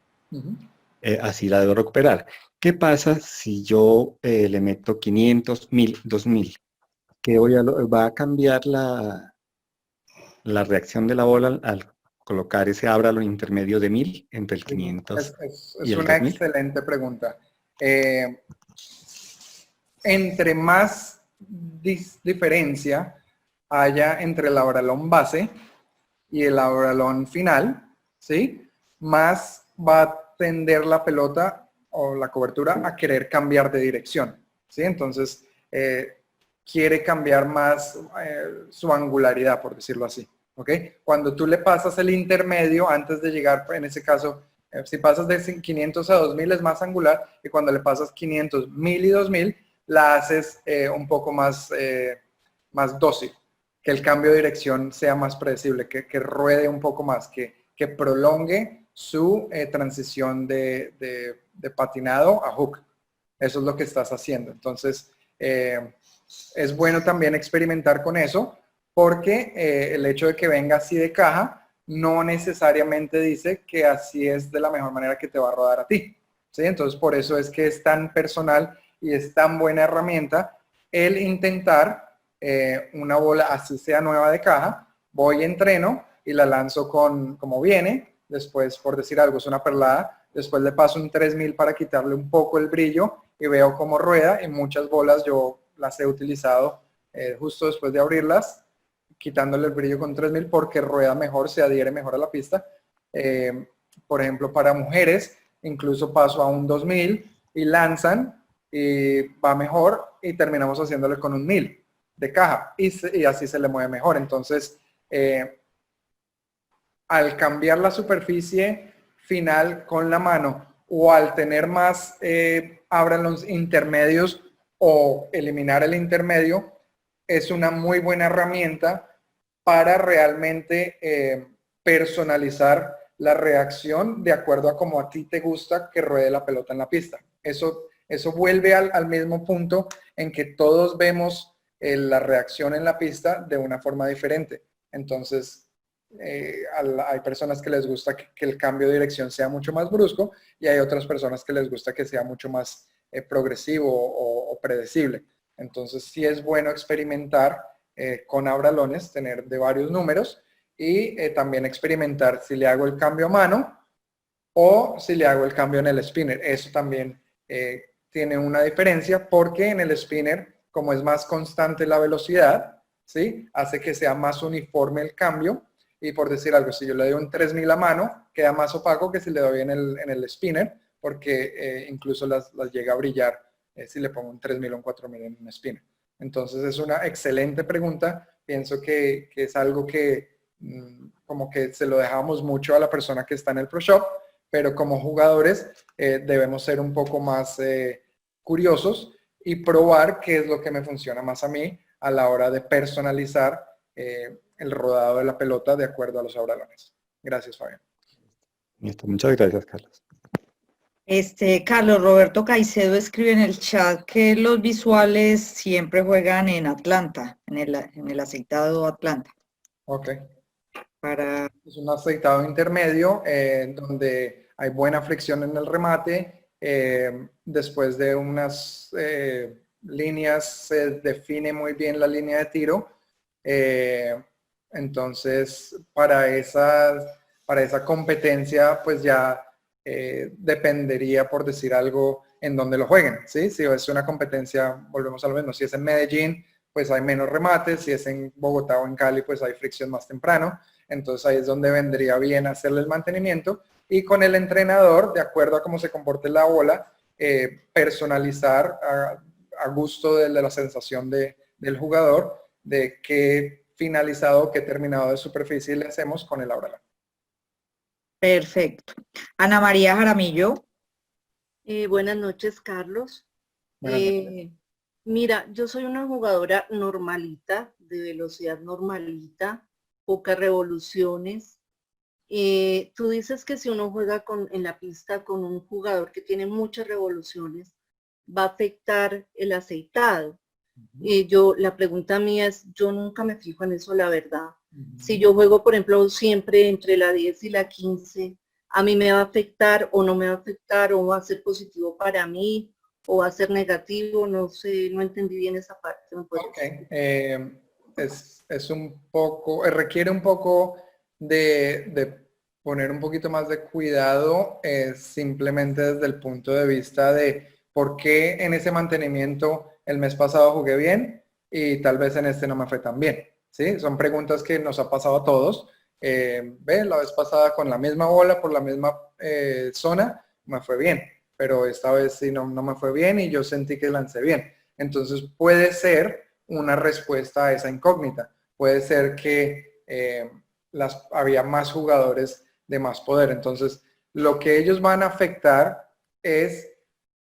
así la debo recuperar. ¿Qué pasa si yo le meto 500 1000 2000? Que va a cambiar la reacción de la bola al colocar ese Abralón intermedio de 1000 entre el 500 y el una 2000. Excelente pregunta. Entre más diferencia haya entre el Abralón base y el Abralón final, ¿sí? Más va a tender la pelota o la cobertura a querer cambiar de dirección, ¿sí? Entonces, quiere cambiar más su angularidad, por decirlo así, ¿ok? Cuando tú le pasas el intermedio antes de llegar, en ese caso, si pasas de 500 a 2000 es más angular, y cuando le pasas 500, 1000 y 2000, la haces un poco más dócil, que el cambio de dirección sea más predecible, que ruede un poco más, que prolongue su transición de patinado a hook. Eso es lo que estás haciendo. Entonces, es bueno también experimentar con eso, porque el hecho de que venga así de caja no necesariamente dice que así es de la mejor manera que te va a rodar a ti, ¿sí? Entonces, por eso es que es tan personal y es tan buena herramienta el intentar una bola así sea nueva de caja. Voy, entreno y la lanzo como viene. Después, por decir algo, es una perlada. Después le paso un 3000 para quitarle un poco el brillo y veo cómo rueda. En muchas bolas yo las he utilizado justo después de abrirlas, quitándole el brillo con 3000 porque rueda mejor, se adhiere mejor a la pista. Por ejemplo, para mujeres, incluso paso a un 2000 y lanzan y va mejor y terminamos haciéndole con un 1000 de caja y así se le mueve mejor. Entonces, al cambiar la superficie final con la mano o al tener más Abralons intermedios o eliminar el intermedio, es una muy buena herramienta para realmente personalizar la reacción de acuerdo a cómo a ti te gusta que ruede la pelota en la pista. Eso vuelve al mismo punto en que todos vemos la reacción en la pista de una forma diferente. Entonces, hay personas que les gusta que el cambio de dirección sea mucho más brusco y hay otras personas que les gusta que sea mucho más progresivo o predecible. Entonces, sí es bueno experimentar con Abralones, tener de varios números y también experimentar si le hago el cambio a mano o si le hago el cambio en el spinner. Eso también tiene una diferencia porque en el spinner, como es más constante la velocidad, ¿sí? Hace que sea más uniforme el cambio. Y por decir algo, si yo le doy un 3000 a mano, queda más opaco que si le doy en el spinner, porque incluso las llega a brillar si le pongo un 3000 o un 4000 en un spinner. Entonces es una excelente pregunta. Pienso que es algo que como que se lo dejamos mucho a la persona que está en el Pro Shop, pero como jugadores debemos ser un poco más curiosos y probar qué es lo que me funciona más a mí a la hora de personalizar el rodado de la pelota de acuerdo a los Abralones. Gracias, Fabián. Listo, muchas gracias, Carlos. Carlos Roberto Caicedo escribe en el chat que los visuales siempre juegan en Atlanta, en el aceitado Atlanta. Ok. Es un aceitado intermedio donde hay buena fricción en el remate, después de unas líneas se define muy bien la línea de tiro, entonces para esa competencia pues ya dependería, por decir algo, en dónde lo jueguen, ¿sí? Si es una competencia, volvemos a lo mismo, si es en Medellín, pues hay menos remates, si es en Bogotá o en Cali, pues hay fricción más temprano, entonces ahí es donde vendría bien hacerle el mantenimiento, y con el entrenador, de acuerdo a cómo se comporte la bola, personalizar a gusto de la sensación del jugador, de qué finalizado, qué terminado de superficie le hacemos con el Abralan. Perfecto. Ana María Jaramillo. Buenas noches, Carlos. Buenas noches. Mira, yo soy una jugadora normalita, de velocidad normalita, pocas revoluciones. Tú dices que si uno juega en la pista con un jugador que tiene muchas revoluciones, va a afectar el aceitado. La pregunta mía es, yo nunca me fijo en eso, la verdad. Si yo juego, por ejemplo, siempre entre la 10 y la 15, ¿a mí me va a afectar o no me va a afectar, o va a ser positivo para mí o va a ser negativo? No sé, no entendí bien esa parte. Ok, es un poco, requiere un poco de poner un poquito más de cuidado, simplemente desde el punto de vista de por qué en ese mantenimiento el mes pasado jugué bien y tal vez en este no me fue tan bien, ¿sí? Son preguntas que nos ha pasado a todos. La vez pasada con la misma bola por la misma zona me fue bien, pero esta vez sí no me fue bien y yo sentí que lancé bien. Entonces puede ser una respuesta a esa incógnita. Puede ser que había más jugadores de más poder. Entonces lo que ellos van a afectar es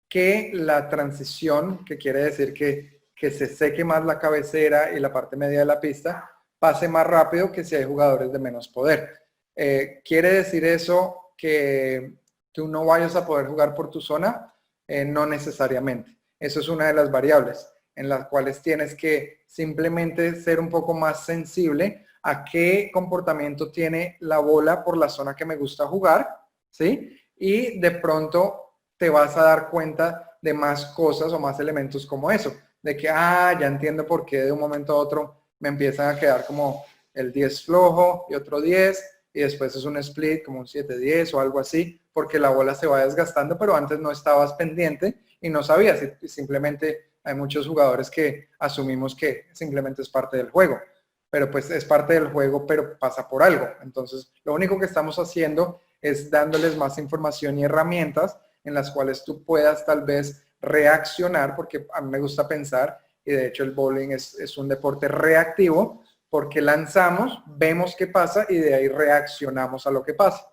que la transición, que quiere decir que se seque más la cabecera y la parte media de la pista, pase más rápido que si hay jugadores de menos poder. ¿Quiere decir eso que tú no vayas a poder jugar por tu zona? No necesariamente. Eso es una de las variables en las cuales tienes que simplemente ser un poco más sensible a qué comportamiento tiene la bola por la zona que me gusta jugar, ¿sí? Y de pronto te vas a dar cuenta de más cosas o más elementos como eso, de que, ya entiendo por qué de un momento a otro me empiezan a quedar como el 10 flojo y otro 10, y después es un split como un 7-10 o algo así, porque la bola se va desgastando, pero antes no estabas pendiente y no sabías, y simplemente hay muchos jugadores que asumimos que simplemente es parte del juego, pero pues es parte del juego, pero pasa por algo. Entonces, lo único que estamos haciendo es dándoles más información y herramientas en las cuales tú puedas tal vez reaccionar, porque a mí me gusta pensar, y de hecho el bowling es un deporte reactivo, porque lanzamos, vemos qué pasa y de ahí reaccionamos a lo que pasa.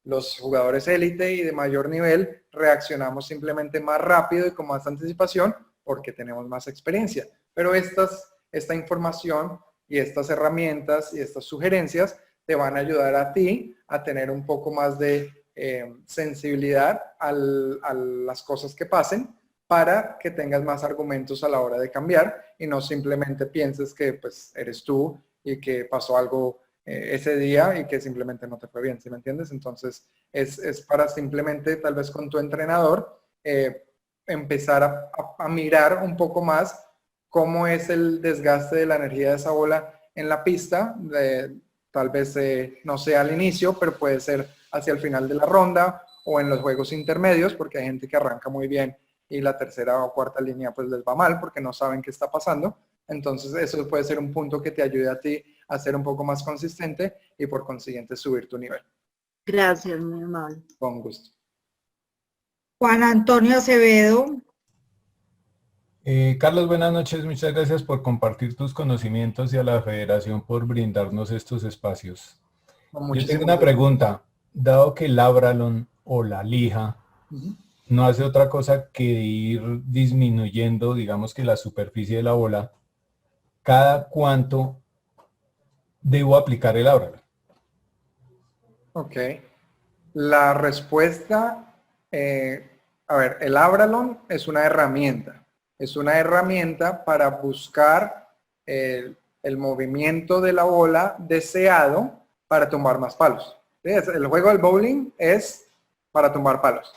Los jugadores élite y de mayor nivel reaccionamos simplemente más rápido y con más anticipación porque tenemos más experiencia. Pero esta información y estas herramientas y estas sugerencias te van a ayudar a ti a tener un poco más de sensibilidad a las cosas que pasen, para que tengas más argumentos a la hora de cambiar y no simplemente pienses que pues eres tú y que pasó algo ese día y que simplemente no te fue bien, ¿sí me entiendes? Entonces es para simplemente tal vez con tu entrenador empezar a mirar un poco más cómo es el desgaste de la energía de esa bola en la pista, tal vez no sea al inicio, pero puede ser hacia el final de la ronda o en los juegos intermedios, porque hay gente que arranca muy bien y la tercera o cuarta línea pues les va mal porque no saben qué está pasando. Entonces eso puede ser un punto que te ayude a ti a ser un poco más consistente y por consiguiente subir tu nivel. Gracias, muy amable. Con gusto. Juan Antonio Acevedo. Carlos, buenas noches. Muchas gracias por compartir tus conocimientos y a la Federación por brindarnos estos espacios. Yo tengo una pregunta. Dado que el Abralan o la lija no hace otra cosa que ir disminuyendo, digamos que la superficie de la bola, ¿cada cuánto debo aplicar el Abralan? Ok. La respuesta, a ver, el Abralan es una herramienta. Es una herramienta para buscar el movimiento de la bola deseado para tomar más palos. El juego del bowling es para tumbar palos.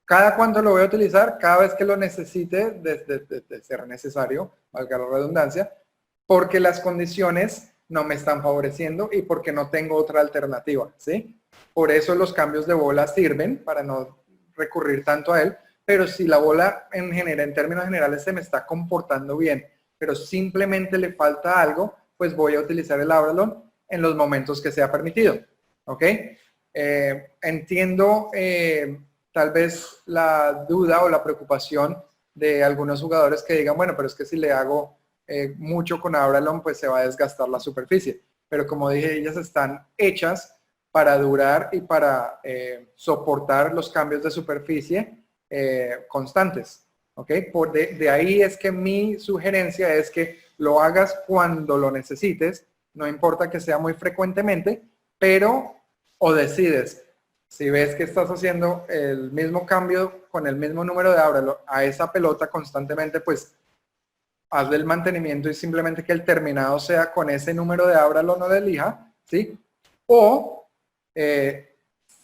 ¿Cada cuánto lo voy a utilizar? Cada vez que lo necesite, de ser necesario, valga la redundancia, porque las condiciones no me están favoreciendo y porque no tengo otra alternativa, ¿sí? Por eso los cambios de bola sirven, para no recurrir tanto a él, pero si la bola en términos generales se me está comportando bien, pero simplemente le falta algo, pues voy a utilizar el Abralon en los momentos que sea permitido, ¿ok? Entiendo tal vez la duda o la preocupación de algunos jugadores que digan, bueno, pero es que si le hago mucho con Abralon, pues se va a desgastar la superficie. Pero como dije, ellas están hechas para durar y para soportar los cambios de superficie constantes. ¿Ok? De ahí es que mi sugerencia es que lo hagas cuando lo necesites, no importa que sea muy frecuentemente, pero o decides, si ves que estás haciendo el mismo cambio con el mismo número de Abralon a esa pelota constantemente, pues hazle el mantenimiento y simplemente que el terminado sea con ese número de Abralon o de lija, ¿sí? O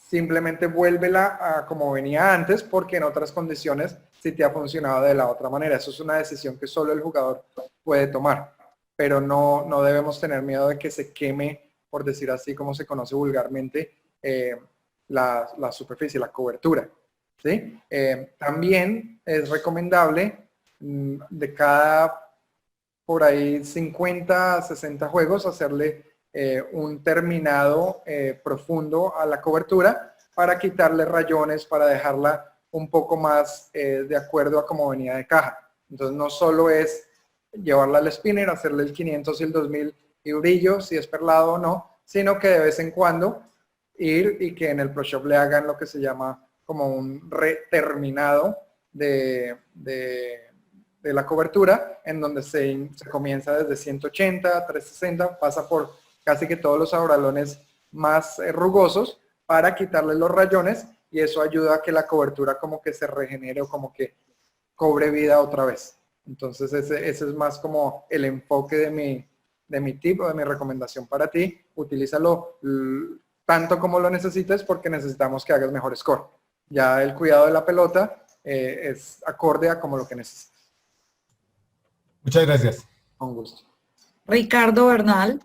simplemente vuélvela a como venía antes, porque en otras condiciones sí te ha funcionado de la otra manera. Eso es una decisión que solo el jugador puede tomar, pero no debemos tener miedo de que se queme, por decir así como se conoce vulgarmente, la superficie, la cobertura, ¿sí? También es recomendable de cada por ahí 50 a 60 juegos hacerle un terminado profundo a la cobertura para quitarle rayones, para dejarla un poco más de acuerdo a como venía de caja. Entonces no solo es llevarla al spinner, hacerle el 500 y el 2000 y brillo, si es perlado o no, sino que de vez en cuando ir y que en el Pro Shop le hagan lo que se llama como un reterminado de la cobertura, en donde se comienza desde 180, 360, pasa por casi que todos los abralones más rugosos para quitarle los rayones, y eso ayuda a que la cobertura como que se regenere o como que cobre vida otra vez. Entonces ese es más como el enfoque de mi tip o de mi recomendación para ti. Utilízalo tanto como lo necesites, porque necesitamos que hagas mejor score. Ya el cuidado de la pelota es acorde a como lo que necesitas. Muchas gracias. Con gusto. Ricardo Bernal.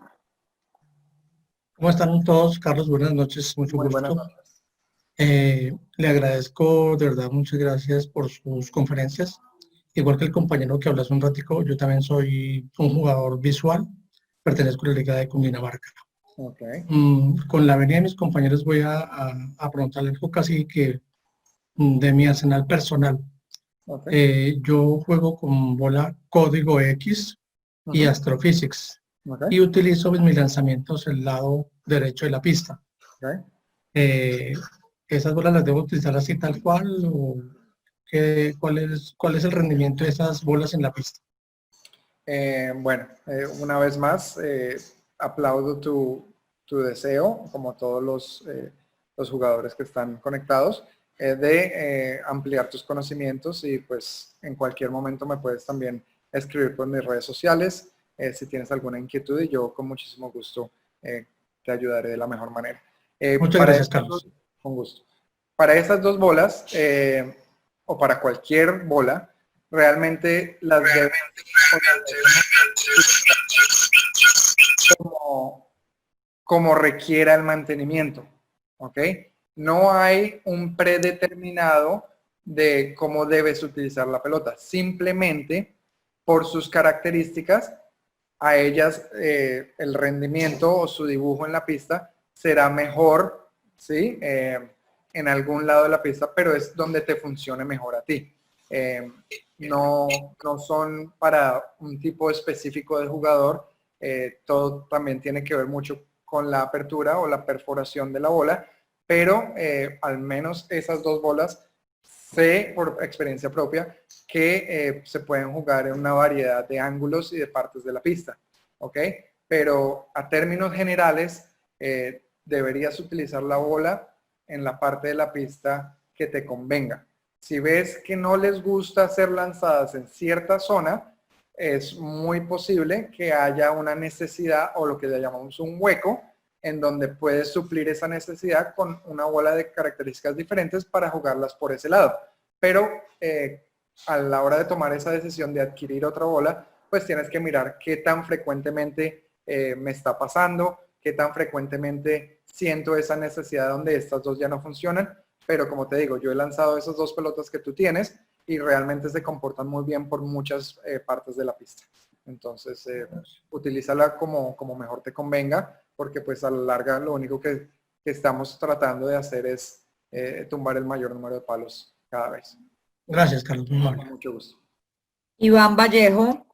¿Cómo están todos? Carlos, buenas noches, mucho Muy gusto. buenas noches. Le agradezco, de verdad, muchas gracias por sus conferencias. Igual que el compañero que habla hace un ratico, yo también soy un jugador visual, pertenezco a la Liga de Cundinamarca. Okay. Con la venida de mis compañeros voy a preguntarle algo casi que de mi arsenal personal. Okay. Yo juego con bola Código X y Astrophysics. Okay. Y utilizo en mis lanzamientos el lado derecho de la pista. Okay. ¿Esas bolas las debo utilizar así tal cual? ¿O cuál es el rendimiento de esas bolas en la pista? Bueno, una vez más, aplaudo tu deseo, como todos los jugadores que están conectados, de ampliar tus conocimientos, y pues en cualquier momento me puedes también escribir por mis redes sociales si tienes alguna inquietud, y yo con muchísimo gusto te ayudaré de la mejor manera. Muchas gracias, Carlos. Con gusto. Para esas dos bolas, o para cualquier bola, realmente las debemos como requiera el mantenimiento, ¿ok? No hay un predeterminado de cómo debes utilizar la pelota. Simplemente, por sus características, a ellas el rendimiento o su dibujo en la pista será mejor, ¿sí? En algún lado de la pista, pero es donde te funcione mejor a ti. No son para un tipo específico de jugador. Todo también tiene que ver mucho con la apertura o la perforación de la bola, pero al menos esas dos bolas sé por experiencia propia que se pueden jugar en una variedad de ángulos y de partes de la pista, ¿ok? Pero a términos generales deberías utilizar la bola en la parte de la pista que te convenga. Si ves que no les gusta ser lanzadas en cierta zona, es muy posible que haya una necesidad o lo que le llamamos un hueco en donde puedes suplir esa necesidad con una bola de características diferentes para jugarlas por ese lado. Pero a la hora de tomar esa decisión de adquirir otra bola, pues tienes que mirar qué tan frecuentemente me está pasando, qué tan frecuentemente siento esa necesidad donde estas dos ya no funcionan. Pero como te digo, yo he lanzado esas dos pelotas que tú tienes y realmente se comportan muy bien por muchas partes de la pista. Entonces, utilízala como mejor te convenga, porque pues a la larga lo único que estamos tratando de hacer es tumbar el mayor número de palos cada vez. Gracias, Carlos. Muy amable. Con mucho gusto. Iván Vallejo.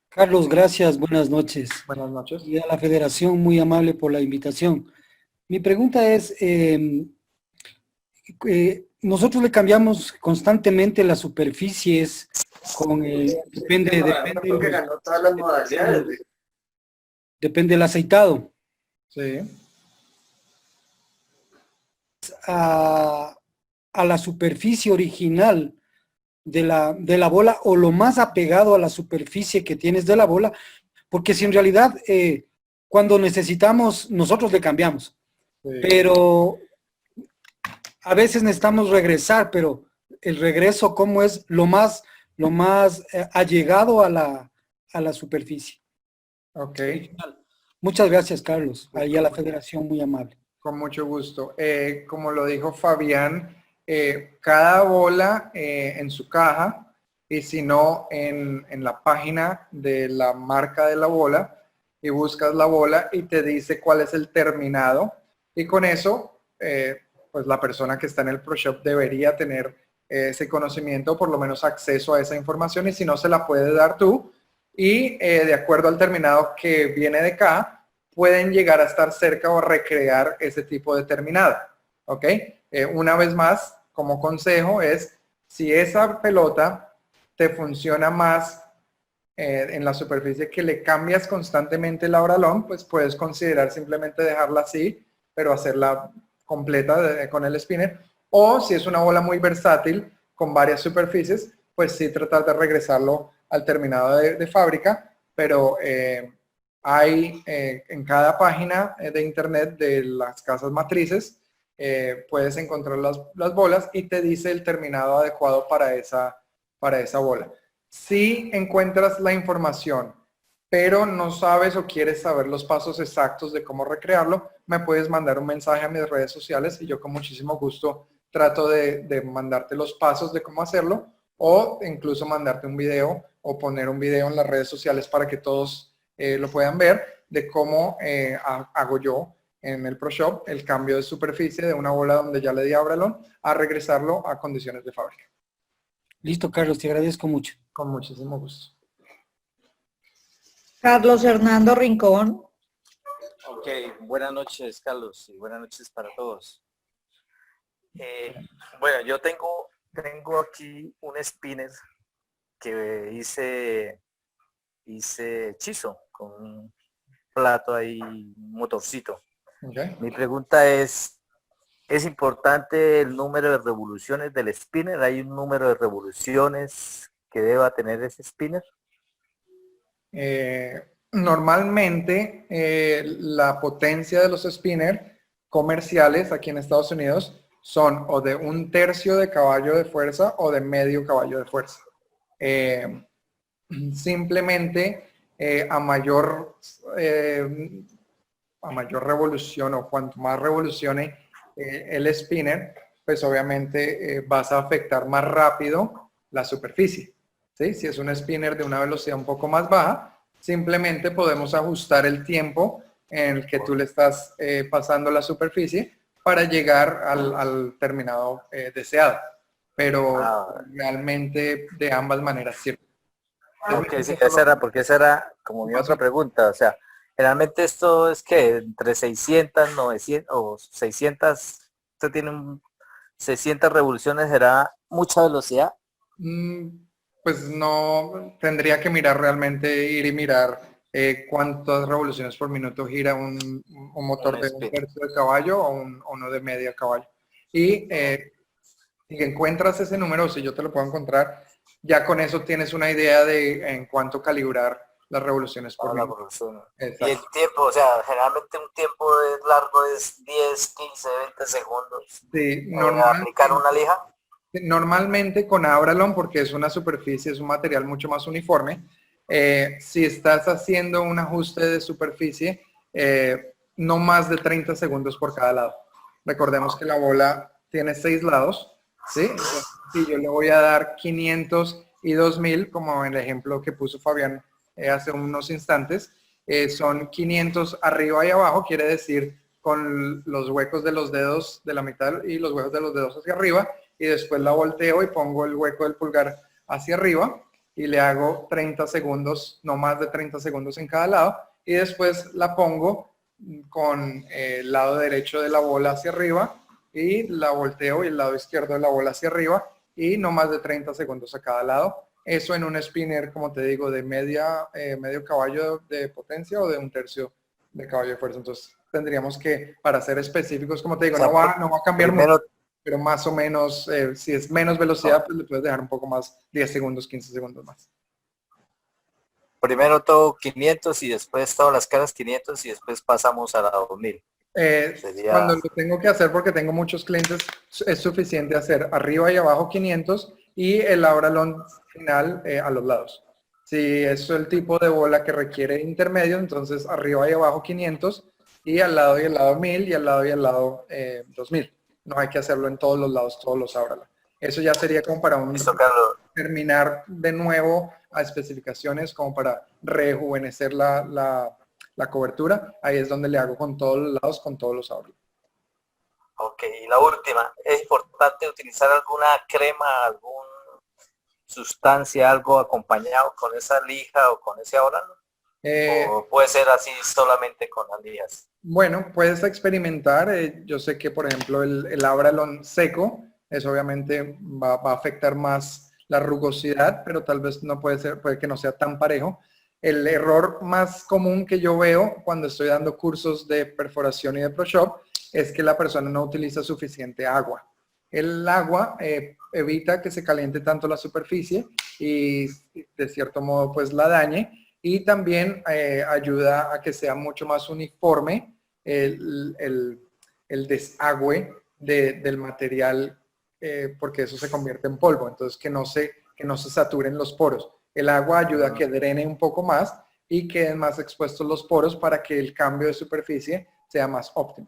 Carlos, gracias. Buenas noches. Buenas noches. Y a la Federación, muy amable por la invitación. Mi pregunta es, nosotros le cambiamos constantemente las superficies con depende del aceitado. Sí. A la superficie original de la bola, o lo más apegado a la superficie que tienes de la bola, porque si en realidad cuando necesitamos, nosotros le cambiamos. Sí. Pero a veces necesitamos regresar, pero el regreso, ¿cómo es lo más allegado a la superficie? Ok. Muchas gracias, Carlos. Ahí a la Federación, muy amable. Con mucho gusto. Como lo dijo Fabián, cada bola en su caja, y si no en la página de la marca de la bola, y buscas la bola y te dice cuál es el terminado, y con eso pues la persona que está en el Pro Shop debería tener ese conocimiento, por lo menos acceso a esa información, y si no se la puede dar tú, y de acuerdo al terminado que viene de caja, pueden llegar a estar cerca o recrear ese tipo de terminado. ¿Ok? Una vez más, como consejo es, si esa pelota te funciona más en la superficie que le cambias constantemente el abralón, pues puedes considerar simplemente dejarla así, pero hacerla completa con el spinner. O si es una bola muy versátil con varias superficies, pues sí tratar de regresarlo al terminado de fábrica, pero hay en cada página de internet de las casas matrices, puedes encontrar las bolas y te dice el terminado adecuado para esa bola. Si encuentras la información, pero no sabes o quieres saber los pasos exactos de cómo recrearlo, me puedes mandar un mensaje a mis redes sociales y yo con muchísimo gusto trato de mandarte los pasos de cómo hacerlo, o incluso mandarte un video o poner un video en las redes sociales para que todos lo puedan ver de cómo hago yo en el Pro Shop el cambio de superficie de una bola donde ya le di abralón a regresarlo a condiciones de fábrica. Listo, Carlos, te agradezco mucho. Con muchísimo gusto. Carlos Hernando Rincón. Ok, buenas noches, Carlos, y buenas noches para todos. Bueno, yo tengo aquí un spinner que hice hechizo con un plato ahí, un motorcito. Okay. Mi pregunta ¿es importante el número de revoluciones del spinner? ¿Hay un número de revoluciones que deba tener ese spinner? Normalmente la potencia de los spinners comerciales aquí en Estados Unidos son o de 1/3 de caballo de fuerza o de medio caballo de fuerza. Simplemente a mayor revolución, o cuanto más revolucione el spinner, pues obviamente vas a afectar más rápido la superficie. ¿Sí? Si es un spinner de una velocidad un poco más baja, simplemente podemos ajustar el tiempo en el que tú le estás pasando la superficie para llegar al terminado deseado. Pero realmente de ambas maneras sirve. Okay, sí, esa era como mi otra pregunta. O sea, generalmente esto es que entre 600, 900 o 600, usted tiene 600 revoluciones, ¿será mucha velocidad? Pues no, tendría que mirar realmente, ir y mirar cuántas revoluciones por minuto gira un motor de 1/3 de caballo o uno de medio caballo. Y si encuentras ese número, si yo te lo puedo encontrar, ya con eso tienes una idea de en cuánto calibrar las revoluciones por la minuto. revolución. Exacto. Y el tiempo, o sea, generalmente un tiempo largo es 10, 15, 20 segundos. Sí, ¿Aplicar una lija? Normalmente con Abralon, porque es una superficie, es un material mucho más uniforme, si estás haciendo un ajuste de superficie, no más de 30 segundos por cada lado. Recordemos que la bola tiene 6 lados, ¿sí? Entonces, si yo le voy a dar 500 y 2000, como en el ejemplo que puso Fabián hace unos instantes, son 500 arriba y abajo, quiere decir con los huecos de los dedos de la mitad y los huecos de los dedos hacia arriba, y después la volteo y pongo el hueco del pulgar hacia arriba y le hago 30 segundos, no más de 30 segundos en cada lado, y después la pongo con el lado derecho de la bola hacia arriba y la volteo y el lado izquierdo de la bola hacia arriba y no más de 30 segundos a cada lado. Eso en un spinner, como te digo, de medio caballo de potencia o de 1/3 de caballo de fuerza. Entonces tendríamos que, para ser específicos, como te digo, no va a cambiar mucho, pero más o menos, si es menos velocidad, pues le puedes dejar un poco más, 10 segundos, 15 segundos más. Primero todo 500 y después todas las caras 500 y después pasamos a la 2000. Cuando lo tengo que hacer, porque tengo muchos clientes, es suficiente hacer arriba y abajo 500 y el Abralon final a los lados. Si es el tipo de bola que requiere intermedio, entonces arriba y abajo 500 y al lado 1000 y al lado 2000. No hay que hacerlo en todos los lados, todos los Abralon. Eso ya sería como para terminar de nuevo a especificaciones, como para rejuvenecer la cobertura. Ahí es donde le hago con todos los lados, con todos los Abralon. Ok, y la última, ¿es importante utilizar alguna crema, alguna sustancia, algo acompañado con esa lija o con ese Abralon? ¿O puede ser así solamente con las lijas? Bueno, puedes experimentar. Yo sé que, por ejemplo, el Abralon seco, eso obviamente va a afectar más la rugosidad, pero tal vez no puede que no sea tan parejo. El error más común que yo veo cuando estoy dando cursos de perforación y de Pro Shop es que la persona no utiliza suficiente agua. El agua evita que se caliente tanto la superficie y de cierto modo pues la dañe, y también ayuda a que sea mucho más uniforme el desagüe del material, porque eso se convierte en polvo, entonces que no se saturen los poros. El agua ayuda a que drene un poco más y queden más expuestos los poros para que el cambio de superficie sea más óptimo.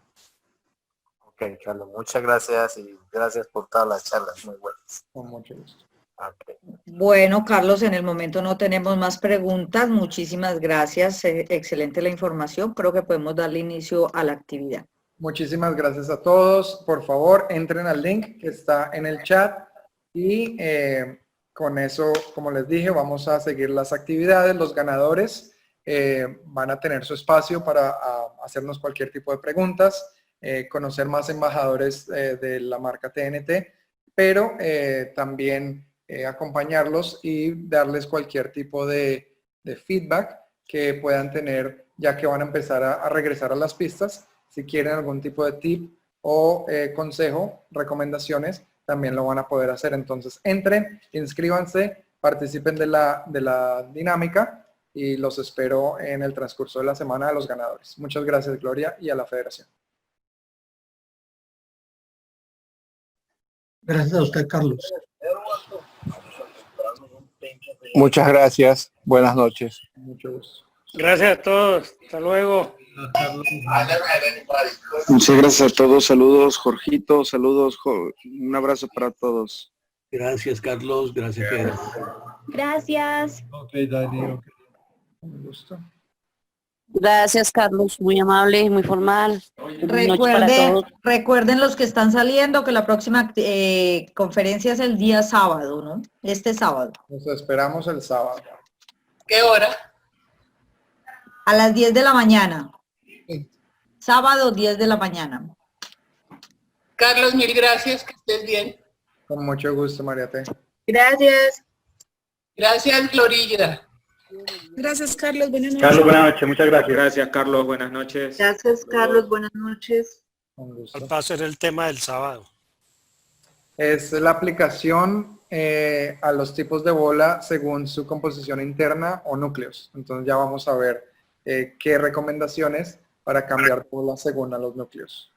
Ok, Carlos, muchas gracias y gracias por todas las charlas muy buenas. Con mucho gusto. Okay. Bueno, Carlos, en el momento no tenemos más preguntas. Muchísimas gracias. Excelente la información. Creo que podemos darle inicio a la actividad. Muchísimas gracias a todos. Por favor, entren al link que está en el chat y con eso, como les dije, vamos a seguir las actividades. Los ganadores van a tener su espacio para hacernos cualquier tipo de preguntas, conocer más embajadores de la marca TNT, pero también acompañarlos y darles cualquier tipo de feedback que puedan tener, ya que van a empezar a regresar a las pistas. Si quieren algún tipo de tip o consejo, recomendaciones, también lo van a poder hacer. Entonces entren, inscríbanse, participen de la dinámica y los espero en el transcurso de la semana de los ganadores. Muchas gracias, Gloria, y a la Federación. Gracias a usted, Carlos. Muchas gracias. Buenas noches. Mucho gusto. Gracias a todos. Hasta luego. Muchas gracias a todos. Saludos, Jorgito. Saludos. Un abrazo para todos. Gracias, Carlos. Gracias, Pedro. Gracias. Ok, Dani. Ok. Un gusto. Gracias, Carlos. Muy amable, muy formal. Recuerden los que están saliendo que la próxima conferencia es el día sábado, ¿no? Este sábado. Nos esperamos el sábado. ¿Qué hora? A las 10 de la mañana. Sábado, 10 de la mañana. Carlos, mil gracias, que estés bien. Con mucho gusto, María T. Gracias. Gracias, Glorilla. Gracias, Carlos. Buenas noches. Carlos, buenas noches. Muchas gracias. Gracias, Carlos. Buenas noches. Gracias, Carlos. Buenas noches. Un gusto. ¿Cuál va a ser el tema del sábado? Es la aplicación a los tipos de bola según su composición interna o núcleos. Entonces ya vamos a ver qué recomendaciones para cambiar bola según a los núcleos.